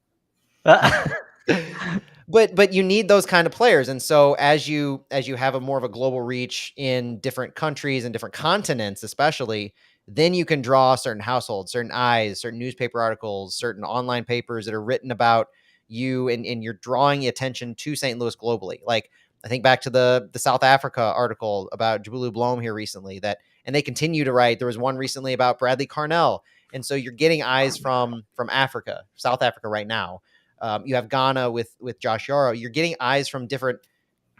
But you need those kind of players. And so as you have a more of a global reach in different countries and different continents, especially, then you can draw certain households, certain eyes, certain newspaper articles, certain online papers that are written about you, and you're drawing attention to St. Louis globally. Like I think back to the South Africa article about Jabulu Blom here recently, and they continue to write. There was one recently about Bradley Carnell. And so you're getting eyes from Africa, South Africa right now. You have Ghana with Josh Yaro. You're getting eyes from different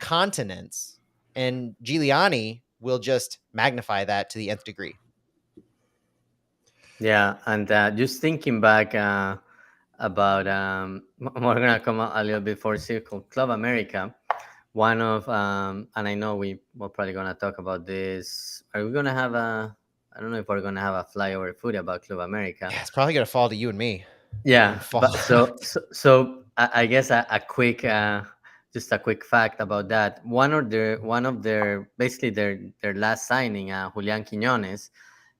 continents, and Giuliani will just magnify that to the nth degree. Yeah, and just thinking back about, we're going to come a little bit for Circle Club America. One of, and I know we're probably going to talk about this. Are we going to have I don't know if we're going to have a Flyover Footy about Club America. Yeah, it's probably going to fall to you and me. Yeah, but so I guess a quick, just a quick fact about that. One of their basically their last signing, Julián Quiñones,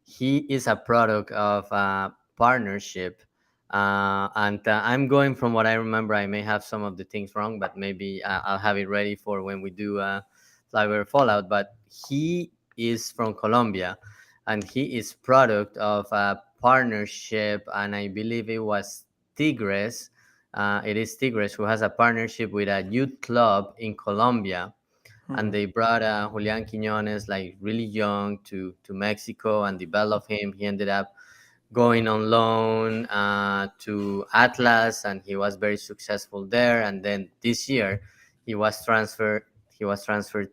he is a product of a partnership, and I'm going from what I remember. I may have some of the things wrong, but maybe I'll have it ready for when we do Flyover Fallout. But he is from Colombia, and he is product of a partnership, and I believe it was Tigres. It is Tigres who has a partnership with a youth club in Colombia. And they brought Julián Quiñones, like really young, to Mexico and developed him. He ended up going on loan to Atlas, and he was very successful there. And then this year, he was transferred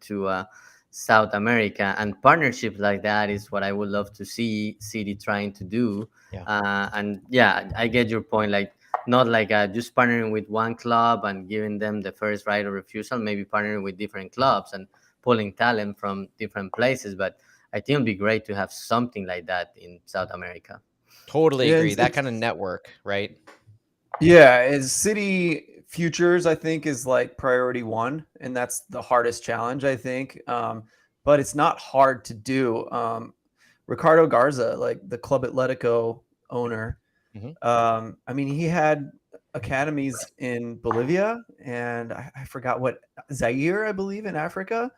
to South America. And partnerships like that is what I would love to see City trying to do. Yeah. And yeah, I get your point. Like, not like just partnering with one club and giving them the first right of refusal, maybe partnering with different clubs and pulling talent from different places. But I think it'd be great to have something like that in South America. Totally agree. That kind of network, right? Yeah, as City futures, I think, is like priority one, and that's the hardest challenge, I think. But it's not hard to do. Ricardo Garza, like the Club Atletico owner, I mean, he had academies in Bolivia and I forgot what, Zaire, I believe, in Africa.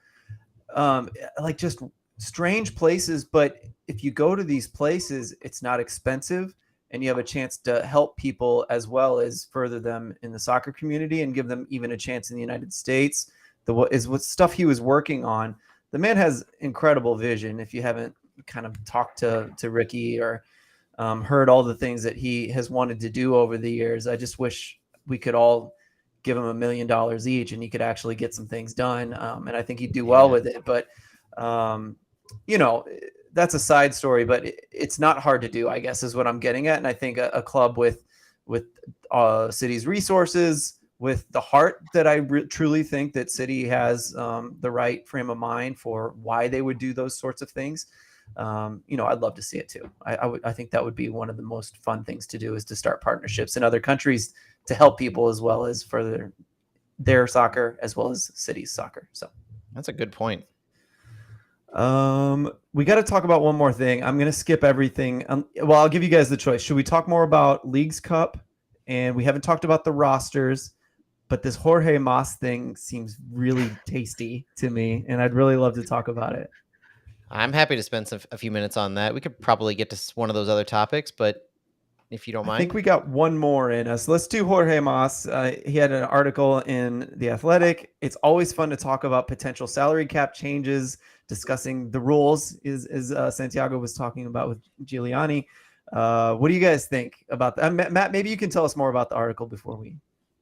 Like just strange places. But if you go to these places, it's not expensive and you have a chance to help people as well as further them in the soccer community and give them even a chance in the United States. What stuff he was working on. The man has incredible vision. If you haven't kind of talked to Ricky or heard all the things that he has wanted to do over the years, I just wish we could all give him $1 million each and he could actually get some things done. And I think he'd do well with it. But, you know, that's a side story, but it's not hard to do, I guess, is what I'm getting at. And I think a club with City's resources, with the heart that I truly think that City has the right frame of mind for why they would do those sorts of things. You know, I'd love to see it too. I think that would be one of the most fun things to do, is to start partnerships in other countries to help people as well as further their soccer as well as City's soccer. So that's a good point. We got to talk about one more thing. I'm going to skip everything. Well, I'll give you guys the choice. Should we talk more about Leagues Cup? And we haven't talked about the rosters. but this Jorge Mas thing seems really tasty to me, and I'd really love to talk about it. I'm happy to spend a few minutes on that. We could probably get to one of those other topics, but if you don't I mind. think we got one more in us. Let's do Jorge Mas. He had an article in The Athletic. It's always fun to talk about potential salary cap changes, discussing the rules, is Santiago was talking about with Giuliani. What do you guys think about that? Matt, maybe you can tell us more about the article before we...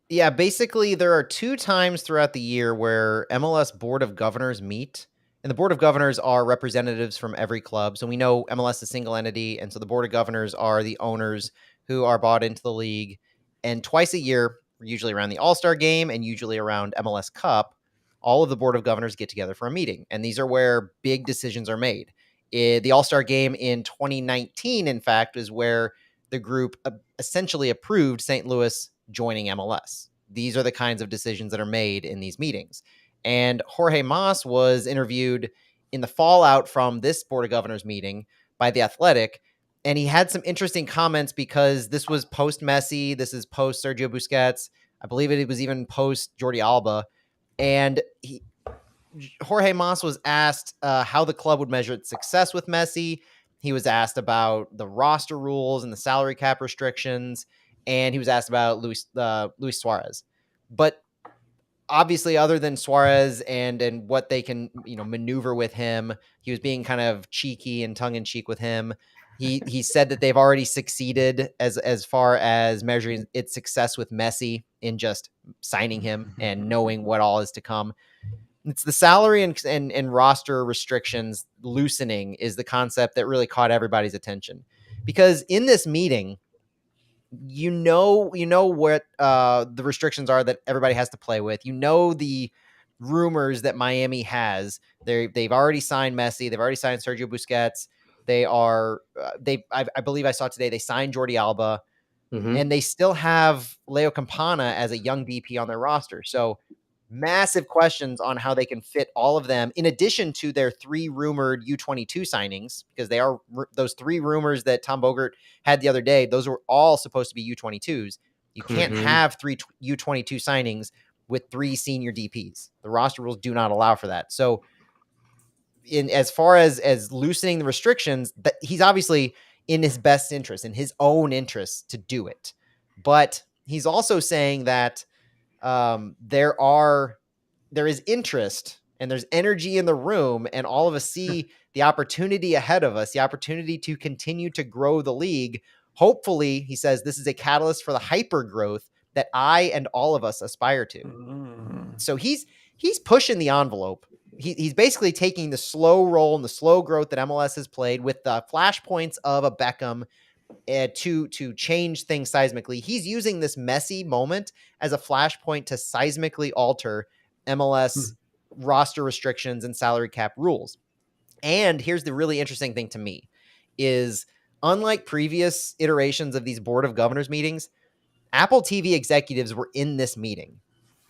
Yeah, basically, there are 2 times throughout the year where MLS Board of Governors meet. And the Board of Governors are representatives from every club. So we know MLS is a single entity. And so the Board of Governors are the owners who are bought into the league. And twice a year, usually around the All-Star game and usually around MLS Cup, all of the Board of Governors get together for a meeting. And these are where big decisions are made. The All-Star game in 2019, in fact, is where the group essentially approved St. Louis joining MLS. These are the kinds of decisions that are made in these meetings. And Jorge Mas was interviewed in the fallout from this Board of Governors meeting by The Athletic. And he had some interesting comments because this was post Messi. This is post Sergio Busquets. I believe it was even post Jordi Alba. And Jorge Mas was asked how the club would measure its success with Messi. He was asked about the roster rules and the salary cap restrictions. And he was asked about Luis Suarez. But obviously, other than Suarez and what they can maneuver with him, he was being kind of cheeky and tongue in cheek with him. He said that they've already succeeded as far as measuring its success with Messi in just signing him and knowing what all is to come. It's the salary and roster restrictions loosening is the concept that really caught everybody's attention, because in this meeting, you know what the restrictions are that everybody has to play with. The rumors that Miami has. They've already signed Messi. They've already signed Sergio Busquets. I believe I saw today they signed Jordi Alba, and they still have Leo Campana as a young DP on their roster. So massive questions on how they can fit all of them, in addition to their 3 rumored U22 signings, because they are those 3 rumors that Tom Bogert had the other day. Those were all supposed to be U22s. You can't have 3 U22 signings with 3 senior DPs. The roster rules do not allow for that. So as far as loosening the restrictions, that he's obviously in his best interest, in his own interest to do it. But he's also saying that there is interest and there's energy in the room, and all of us see the opportunity ahead of us, the opportunity to continue to grow the league. Hopefully, he says, this is a catalyst for the hyper growth that I and all of us aspire to. So he's pushing the envelope. He's basically taking the slow roll and the slow growth that MLS has played with the flashpoints of a Beckham to change things seismically. He's using this Messi moment as a flashpoint to seismically alter MLS roster restrictions and salary cap rules. And here's the really interesting thing to me is, unlike previous iterations of these Board of Governors meetings, Apple TV executives were in this meeting.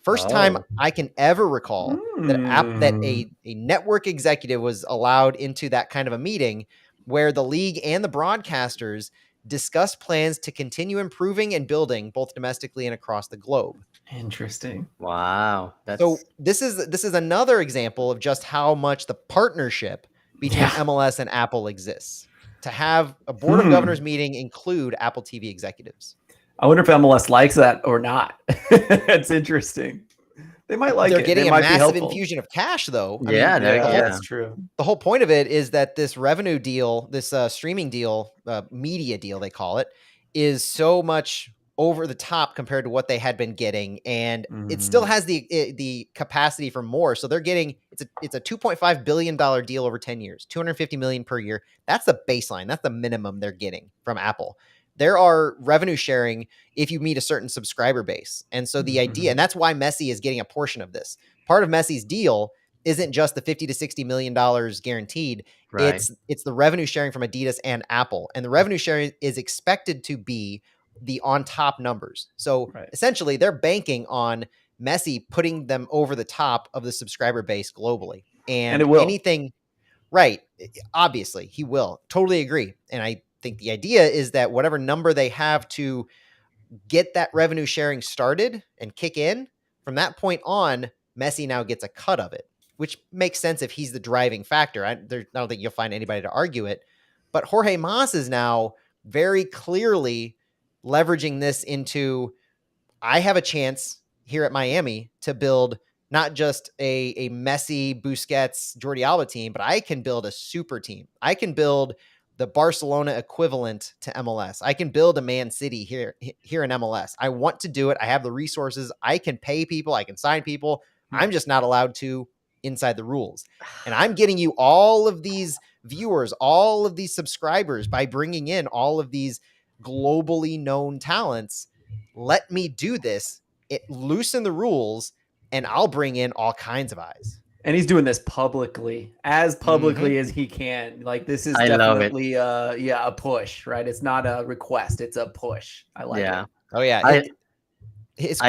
First time I can ever recall that a network executive was allowed into that kind of a meeting where the league and the broadcasters discuss plans to continue improving and building both domestically and across the globe. Interesting. Wow. So this is another example of just how much the partnership between MLS and Apple exists. To have a Board of Governors meeting include Apple TV executives. I wonder if MLS likes that or not. It's interesting. They might like They're it. getting They a might be massive helpful. infusion of cash, though. That's true. The whole point of it is that this revenue deal, this streaming deal, media deal, they call it, is so much over the top compared to what they had been getting, and it still has the capacity for more. So they're getting it's a $2.5 billion deal over 10 years, $250 million per year. That's the baseline. That's the minimum they're getting from Apple. There are revenue sharing if you meet a certain subscriber base. And so the idea, and that's why Messi is getting a portion of this. Part of Messi's deal isn't just the $50 to $60 million guaranteed. Right. It's the revenue sharing from Adidas and Apple. And the revenue sharing is expected to be the on top numbers. So essentially they're banking on Messi putting them over the top of the subscriber base globally. And it will. Anything, right. Obviously he will. Totally agree. And I think the idea is that whatever number they have to get that revenue sharing started and kick in, From that point on, Messi now gets a cut of it, which makes sense if he's the driving factor. I don't think you'll find anybody to argue it. But Jorge Mas is now very clearly leveraging this into, I have a chance here at Miami to build not just a Messi, Busquets, Jordi Alba team, but I can build a super team. I can build the Barcelona equivalent to MLS. I can build a Man City here in MLS. I want to do it. I have the resources. I can pay people. I can sign people. I'm just not allowed to inside the rules. And I'm getting you all of these viewers, all of these subscribers by bringing in all of these globally known talents. Let me do this. It loosen the rules, and I'll bring in all kinds of eyes. And he's doing this publicly, as publicly as he can. Like, this is I love it. definitely a push, right? It's not a request, it's a push. I like Yeah. it. Oh yeah. His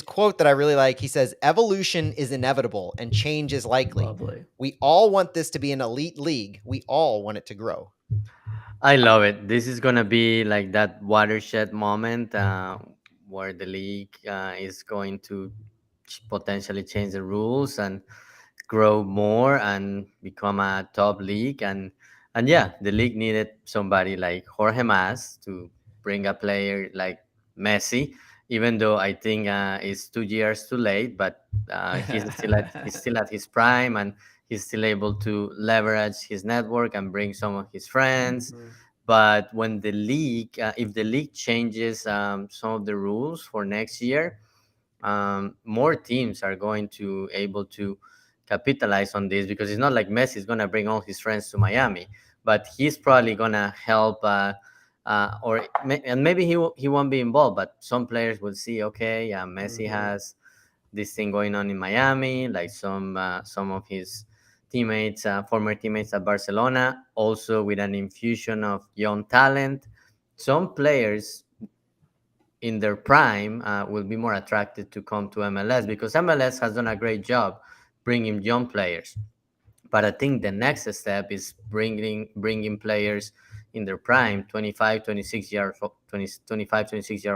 quote that I really like, he says, evolution is inevitable and change is likely. Lovely. We all want this to be an elite league. We all want it to grow. I love it. This is gonna be like that watershed moment where the league is going to potentially change the rules and grow more and become a top league. And yeah, the league needed somebody like Jorge Mas to bring a player like Messi. Even though I think it's 2 years too late, but he's still at his prime, and he's still able to leverage his network and bring some of his friends. Mhm. But when the league, if the league changes some of the rules for next year, more teams are going to able to capitalize on this, because it's not like Messi is going to bring all his friends to Miami, but he's probably going to help, and maybe he won't be involved, but some players will see, okay, Messi has this thing going on in Miami, like some of his teammates, former teammates at Barcelona, also with an infusion of young talent. Some players in their prime will be more attracted to come to MLS, because MLS has done a great job bringing young players. But I think the next step is bringing players in their prime, 25, 26 year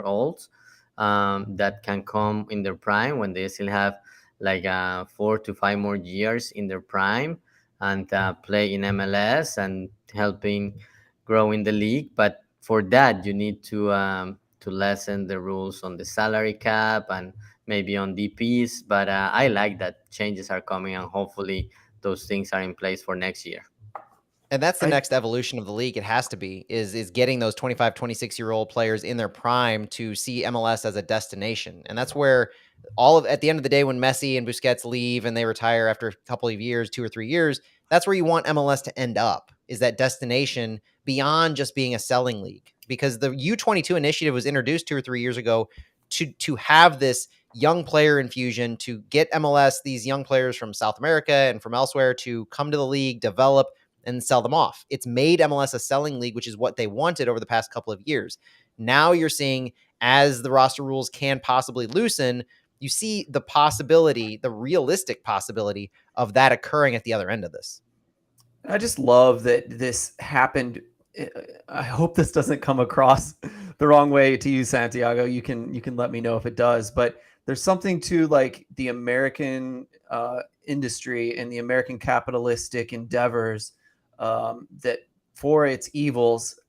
olds, that can come in their prime when they still have like 4 to 5 more years in their prime, and play in MLS and helping grow in the league. But for that, you need to lessen the rules on the salary cap and maybe on DPs. But I like that changes are coming, and hopefully those things are in place for next year. And that's the next evolution of the league. It has to be, is getting those 25, 26-year-old players in their prime to see MLS as a destination. And that's where at the end of the day, when Messi and Busquets leave and they retire after a couple of years, 2 or 3 years, that's where you want MLS to end up, is that destination beyond just being a selling league. Because the U22 initiative was introduced 2 or 3 years ago to have this young player infusion, to get MLS, these young players from South America and from elsewhere, to come to the league, develop, and sell them off. It's made MLS a selling league, which is what they wanted over the past couple of years. Now you're seeing, as the roster rules can possibly loosen, you see the possibility, the realistic possibility of that occurring at the other end of this. I just love that this happened. I hope this doesn't come across the wrong way to you, Santiago. You can let me know if it does, but there's something to like the American industry and the American capitalistic endeavors that, for its evils,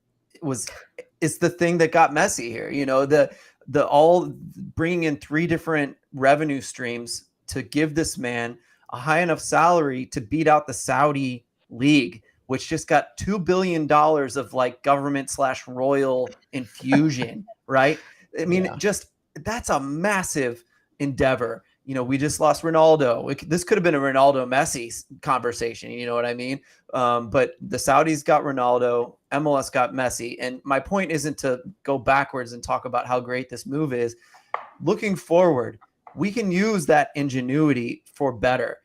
is the thing that got Messi here. You know, the all bringing in 3 different revenue streams to give this man a high enough salary to beat out the Saudi league, which just got $2 billion of like government/royal infusion, right? I mean, just that's a massive endeavor. You know, we just lost Ronaldo. This could have been a Ronaldo Messi conversation. You know what I mean? But the Saudis got Ronaldo, MLS got Messi. And my point isn't to go backwards and talk about how great this move is. Looking forward, we can use that ingenuity for better.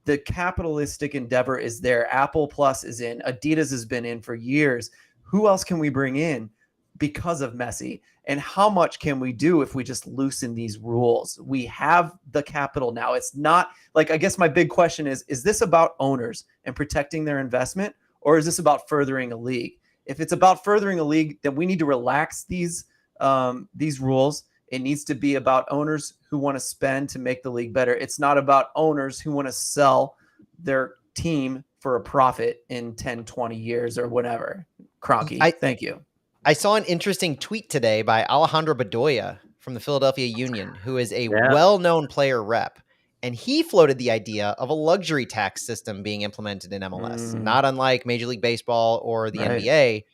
The capitalistic endeavor is there. Apple Plus is in. Adidas has been in for years. Who else can we bring in because of Messi? And how much can we do if we just loosen these rules? We have the capital now. It's not like, I guess my big question is this about owners and protecting their investment, or is this about furthering a league? If it's about furthering a league, then we need to relax these rules. It needs to be about owners who want to spend to make the league better. It's not about owners who want to sell their team for a profit in 10, 20 years or whatever. Kroenke, thank you. I saw an interesting tweet today by Alejandro Bedoya from the Philadelphia Union, who is a well-known player rep. And he floated the idea of a luxury tax system being implemented in MLS, not unlike Major League Baseball or the NBA,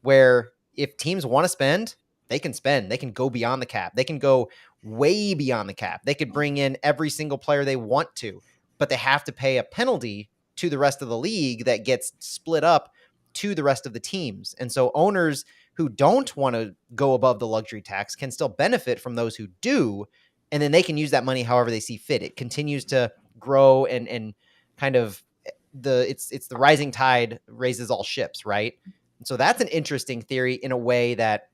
where if teams want to spend, they can spend. They can go beyond the cap. They can go way beyond the cap. They could bring in every single player they want to, but they have to pay a penalty to the rest of the league that gets split up to the rest of the teams. And so owners who don't want to go above the luxury tax can still benefit from those who do, and then they can use that money however they see fit. It continues to grow and kind of it's the rising tide raises all ships, right? And so that's an interesting theory in a way that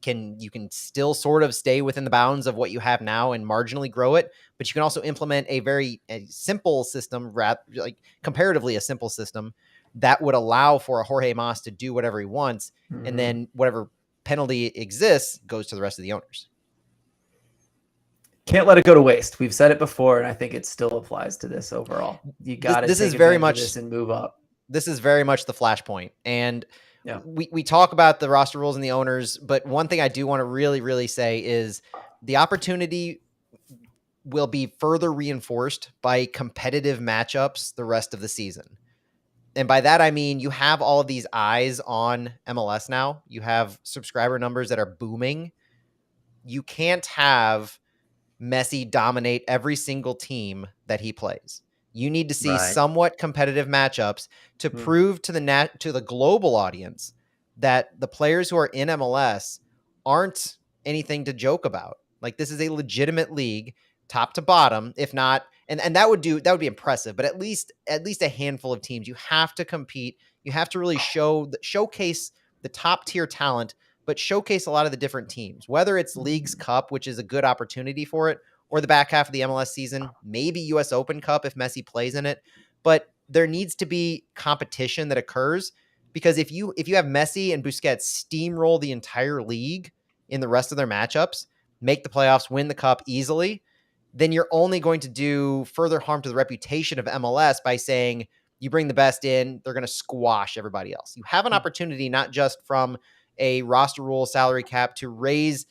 you can still sort of stay within the bounds of what you have now and marginally grow it, but you can also implement a simple system, like comparatively a simple system that would allow for a Jorge Mas to do whatever he wants, and then whatever penalty exists goes to the rest of the owners. Can't let it go to waste. We've said it before, and I think it still applies to this overall. You got to this is very much this and move up. This is very much the flashpoint. And we talk about the roster rules and the owners, but one thing I do want to really, really say is the opportunity will be further reinforced by competitive matchups the rest of the season. And by that, I mean, you have all of these eyes on MLS now. You have subscriber numbers that are booming. You can't have Messi dominate every single team that he plays. You need to see somewhat competitive matchups to prove to the global audience that the players who are in MLS aren't anything to joke about. Like, this is a legitimate league, top to bottom, if not, and that would be impressive, but at least a handful of teams. You have to compete. You have to really showcase the top tier talent, but showcase a lot of the different teams, whether it's Leagues Cup, which is a good opportunity for it, or the back half of the MLS season, maybe US Open Cup if Messi plays in it. But there needs to be competition that occurs, because if you have Messi and Busquets steamroll the entire league in the rest of their matchups, make the playoffs, win the cup easily, then you're only going to do further harm to the reputation of MLS by saying you bring the best in, they're going to squash everybody else. You have an opportunity, not just from a roster rule salary cap, to raise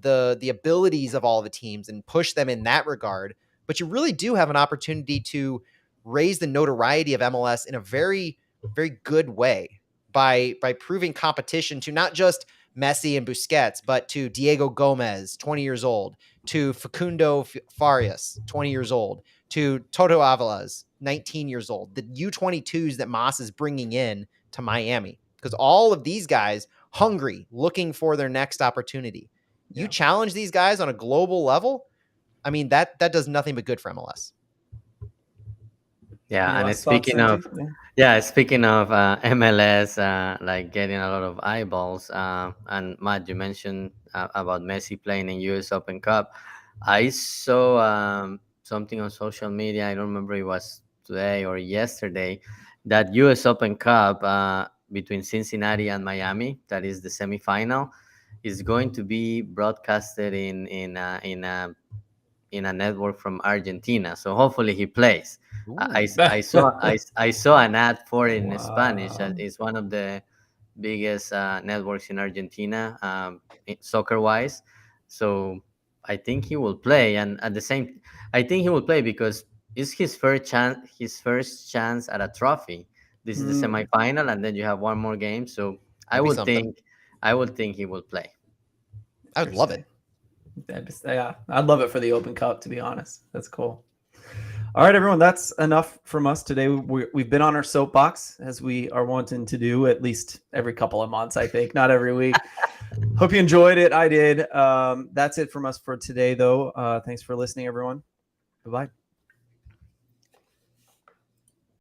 the abilities of all the teams and push them in that regard, but you really do have an opportunity to raise the notoriety of MLS in a very, very good way by proving competition to not just Messi and Busquets, but to Diego Gomez, 20 years old, to Facundo Farias, 20 years old, to Toto Avalas, 19 years old, the U22s that Mas is bringing in to Miami, because all of these guys hungry, looking for their next opportunity. You challenge these guys on a global level, I mean, that does nothing but good for MLS. Yeah, and speaking of MLS, like getting a lot of eyeballs, and Matt, you mentioned about Messi playing in US Open Cup. I saw something on social media, I don't remember if it was today or yesterday, that US Open Cup between Cincinnati and Miami, that is the semifinal, is going to be broadcasted in a network from Argentina. So hopefully he plays. I saw an ad for it in Spanish. It's one of the biggest networks in Argentina, soccer wise. So I think he will play, and at the same, I think he will play because it's his first chance at a trophy. This is the semifinal, and then you have one more game. So I would think he will play. I would love it. Yeah, I'd love it for the Open Cup, to be honest. That's cool. All right, everyone, that's enough from us today. We've been on our soapbox, as we are wanting to do at least every couple of months, I think, not every week. Hope you enjoyed it. I did. That's it from us for today, though. Thanks for listening, everyone. Bye-bye.